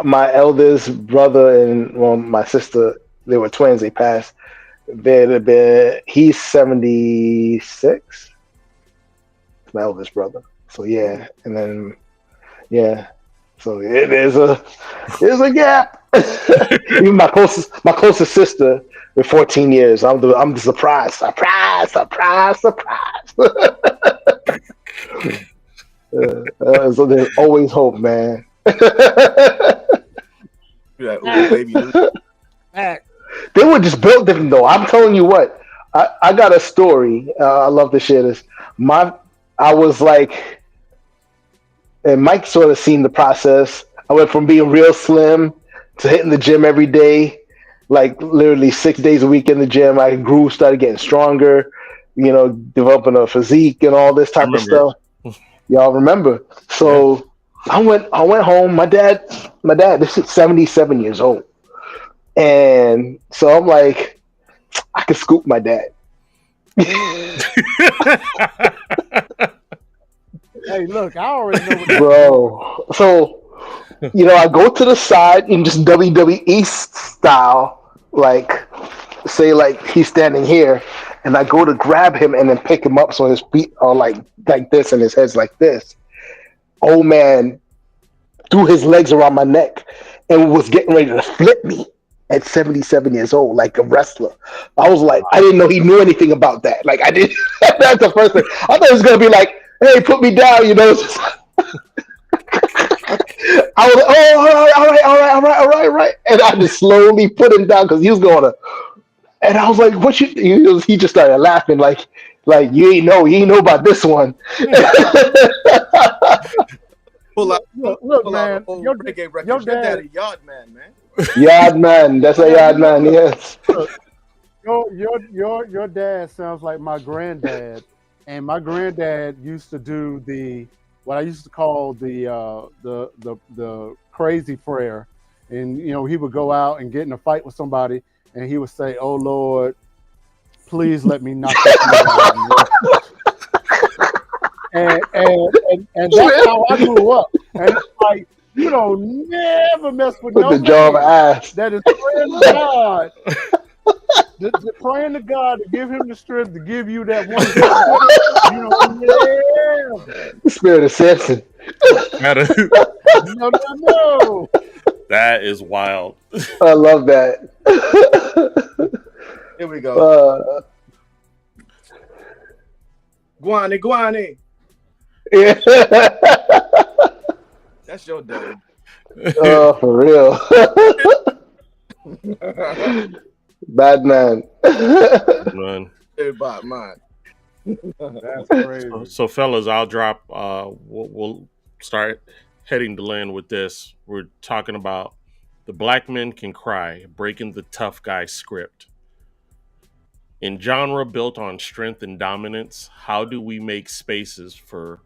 my eldest brother and my sister, they were twins. They passed. He's 76. My eldest brother. So yeah, and then yeah, so there's a gap. Even my closest sister with 14 years. I'm the surprise. So there's always hope, man. that old baby new. Fact. They were just built different, though. I'm telling you what. I got a story. I love to share this. I was like, and Mike sort of seen the process. I went from being real slim to hitting the gym every day, like literally 6 days a week in the gym. I grew, started getting stronger, developing a physique and all this I type of remember. stuff. Y'all remember? Yeah. So I went home. My dad, this is 77 years old. And so I'm like, I could scoop my dad. Hey, look, I already know what this is going. Bro. So, I go to the side in just WWE style, like, say, like he's standing here, and I go to grab him and then pick him up so his feet are like this and his head's like this. Old man threw his legs around my neck and was getting ready to flip me at 77 years old, like a wrestler. I was like, I didn't know he knew anything about that. Like, I didn't. That's the first thing. I thought it was gonna be like, hey, put me down, I was like, oh, all right. And I just slowly put him down because he was going to. And I was like, what you? He just started laughing, like you ain't know about this one. Pull out, Look, pull out an man. old Your reggae record. your Your dad. daddy yard man. Yard man, that's a Yeah, yard man. Yes. look, your dad sounds like my granddad, and my granddad used to do what I used to call the crazy prayer, and he would go out and get in a fight with somebody, and he would say, "Oh Lord, please let me knock this nigga out." And that's how I grew up. And it's like, never mess with With no the jaw of man ass. that is praying to God. Praying to God to give him the strength to give you that one good, The spirit of Samson. no. That is wild. I love that. Here we go. uh, Guani. yeah. That's your daddy. Oh, for real. Bad man. Man. Everybody mine. That's crazy. So fellas, I'll drop. We'll start heading to land with this. We're talking about the Black Men Can Cry, breaking the tough guy script. In genre built on strength and dominance, how do we make spaces for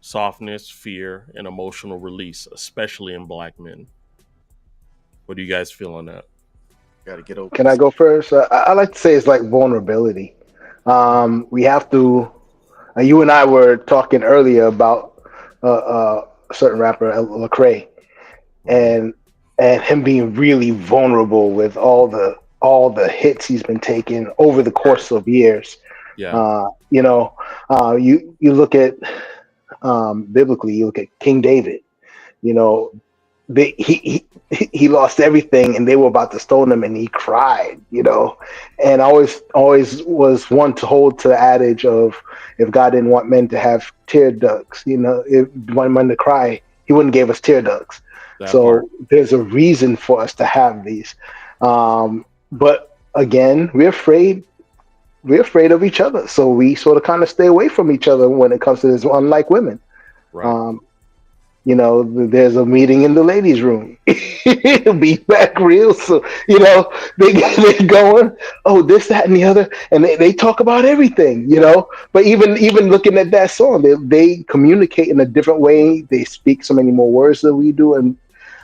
softness, fear, and emotional release, especially in Black men? What do you guys feel on that? Gotta get over Can I this. go first? I like to say it's like vulnerability. We have to. You and I were talking earlier about a certain rapper, Lecrae, and him being really vulnerable with all the hits he's been taking over the course of years. Yeah. You look at biblically, you look at King David. You know, he lost everything, and they were about to stone him, and he cried, And I always was one to hold to the adage of, if God didn't want men to have tear ducts, if one men to cry, He wouldn't give us tear ducts. That So part. there's a reason for us to have these. But again, we're afraid. We're afraid of each other, so we sort of kind of stay away from each other when it comes to this. Unlike women, Right. there's a meeting in the ladies' room. It'll be back real. So, they're going, oh, this, that, and the other. And they talk about everything. But even looking at that song, they communicate in a different way. They speak so many more words than we do. And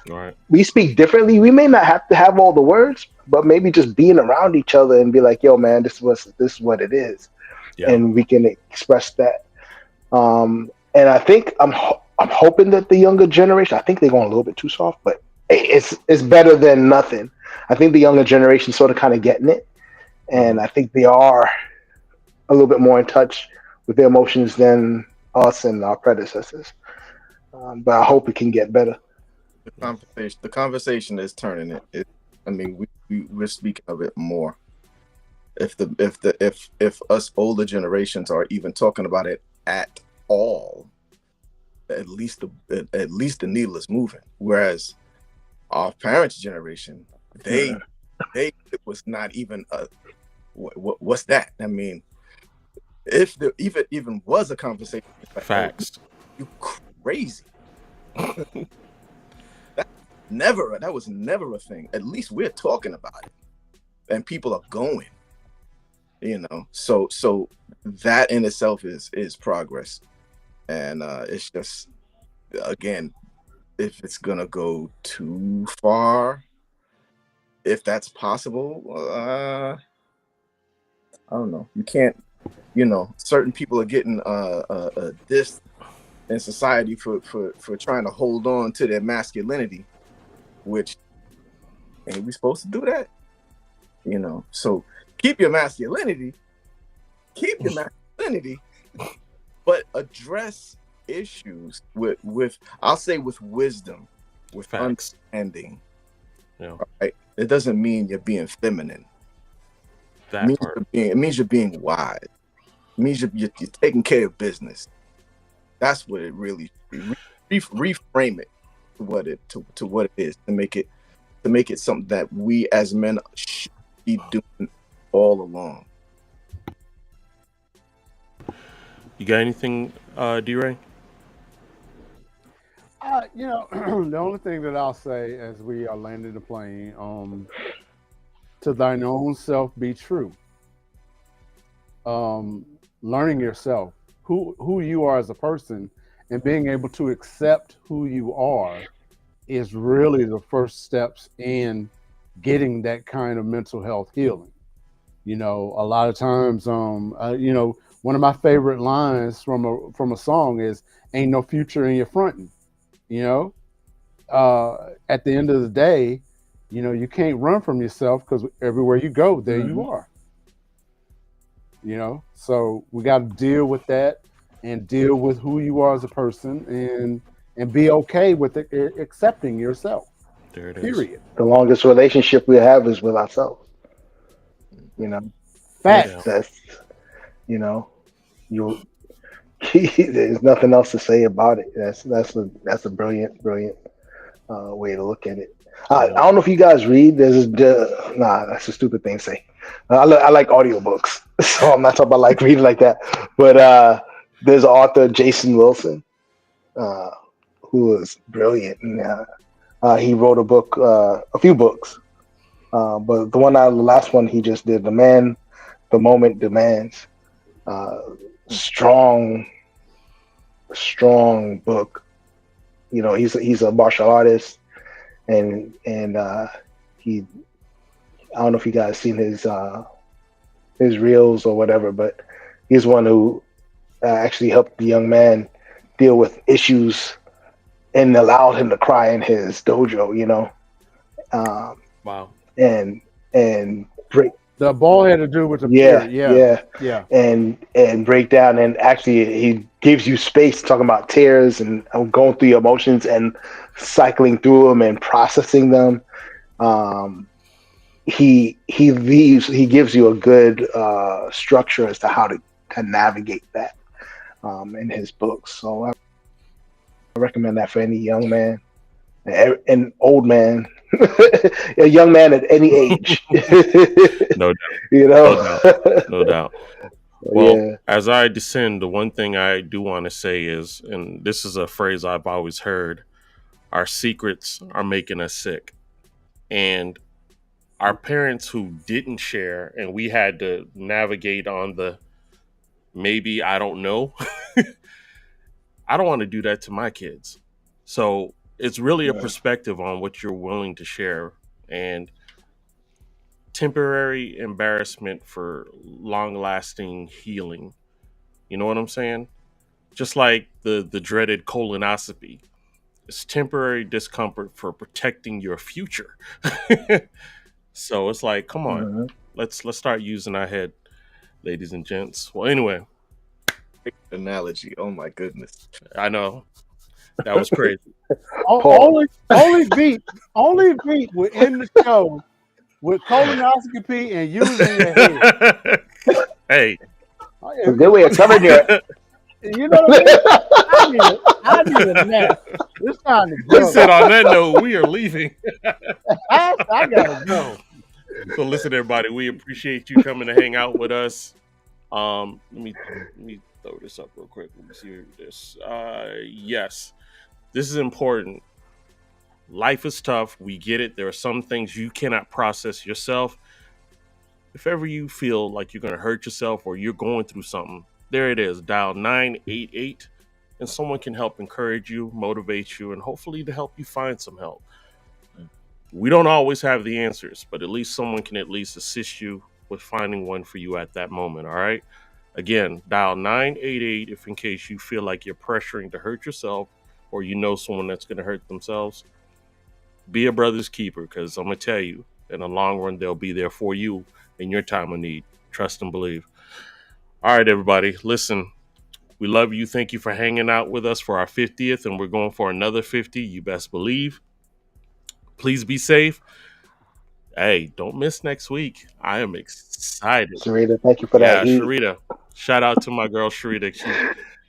Right. we speak differently. We may not have to have all the words, but maybe just being around each other and be like, yo, man, this is what it is. Yeah. And we can express that. And I think I'm hoping that the younger generation, I think they're going a little bit too soft, but it's better than nothing. I think the younger generation sort of kind of getting it, and I think they are a little bit more in touch with their emotions than us and our predecessors. But I hope it can get better. The conversation is turning it. We're speaking of it more. If us older generations are even talking about it at all, at least the needle is moving. Whereas our parents' generation, it was not even what's that? I mean, if there even was a conversation, like, Facts. oh, you crazy. That was never a thing. At least we're talking about it, and people are going. So that in itself is progress, and it's just, again, if it's gonna go too far, if that's possible, I don't know. You can't, certain people are getting dissed in society for trying to hold on to their masculinity, which ain't we supposed to do that? So keep your masculinity, but address issues with I'll say with wisdom, with Facts. understanding. Yeah. Right? It doesn't mean you're being feminine. It means you're being wise. It means you're taking care of business. That's what it really reframe it to what it is, to make it something that we as men should be doing all along. You got anything, D-Ray? The only thing that I'll say as we are landing the plane, to thine own self be true. Learning yourself, who you are as a person, and being able to accept who you are is really the first steps in getting that kind of mental health healing. A lot of times, one of my favorite lines from a song is "Ain't no future in your frontin'." At the end of the day, you can't run from yourself, because everywhere you go, there you are. So we got to deal with that and deal with who you are as a person, and be okay with accepting yourself. There it is. Period. The longest relationship we have is with ourselves. Facts. That's there's nothing else to say about it. That's a brilliant way to look at it. I don't know if you guys read. That's a stupid thing to say. I like audiobooks, so I'm not talking about like reading like that. But there's an author, Jason Wilson, who is brilliant. And, he wrote a few books, but the last one he just did, The Moment Demands. Strong book. He's a martial artist, and he, I don't know if you guys seen his reels or whatever, but he's one who actually helped the young man deal with issues and allowed him to cry in his dojo. Wow. And break. The ball had to do with the Yeah. And break down, and actually gives you space, talking about tears and going through your emotions and cycling through them and processing them. He gives you a good structure as to how to navigate that in his books. So I recommend that for any young man, an old man, a young man at any age. No doubt. You know, No doubt. Well, yeah. as I descend, the one thing I do want to say is, and this is a phrase I've always heard, our secrets are making us sick. And our parents who didn't share, and we had to navigate on the maybe I don't know. I don't want to do that to my kids. So it's really a perspective on what you're willing to share, and temporary embarrassment for long lasting healing. You know what I'm saying? Just like the dreaded colonoscopy. It's temporary discomfort for protecting your future. So it's like, come on, let's start using our head, ladies and gents. Well, anyway, Analogy. Oh my goodness. I know that was crazy. Only beat within the show with colonoscopy and using your head. Hey, It's a good way of covering your. You know what I mean? I need a nap. It's time to go. he said on that note, we are leaving. I gotta go. So listen, everybody, we appreciate you coming to hang out with us. Let me throw this up real quick. Let me see this. Yes, this is important. Life is tough. We get it. There are some things you cannot process yourself. If ever you feel like you're going to hurt yourself or you're going through something, there it is. Dial 988 and someone can help encourage you, motivate you, and hopefully to help you find some help. We don't always have the answers, but at least someone can at least assist you with finding one for you at that moment, all right? Again, dial 988 if in case you feel like you're pressuring to hurt yourself or you know someone that's going to hurt themselves. Be a brother's keeper, because I'm going to tell you, in the long run, they'll be there for you in your time of need. Trust and believe. All right, everybody, listen, we love you. Thank you for hanging out with us for our 50th, and we're going for another 50. You best believe. Please be safe. Hey, don't miss next week. I am excited. Sharita, thank you for that. Sharita. Shout out to my girl, Sharita.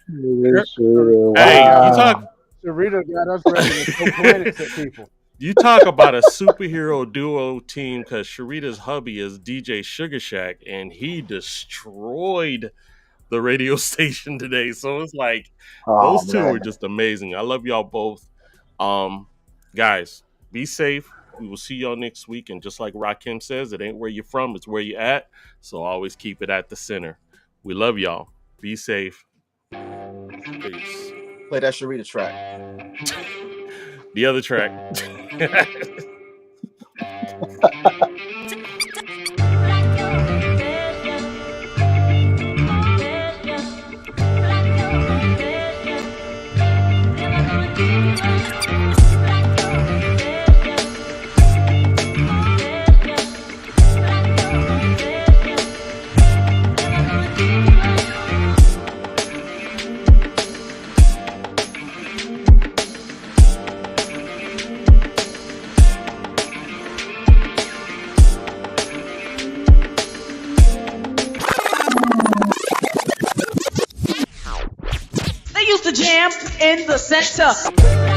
Wow. Hey, you talk. Sharita got us ready to throw planets at people. You talk about a superhero duo team, because Sharita's hubby is DJ Sugar Shack, and he destroyed the radio station today. So it's like those two were just amazing. I love y'all both. Guys, be safe. We will see y'all next week. And just like Rakim says, it ain't where you're from, it's where you're at. So always keep it at the center. We love y'all. Be safe. Peace. Play that Sharita track. The other track. They used to jam in the center.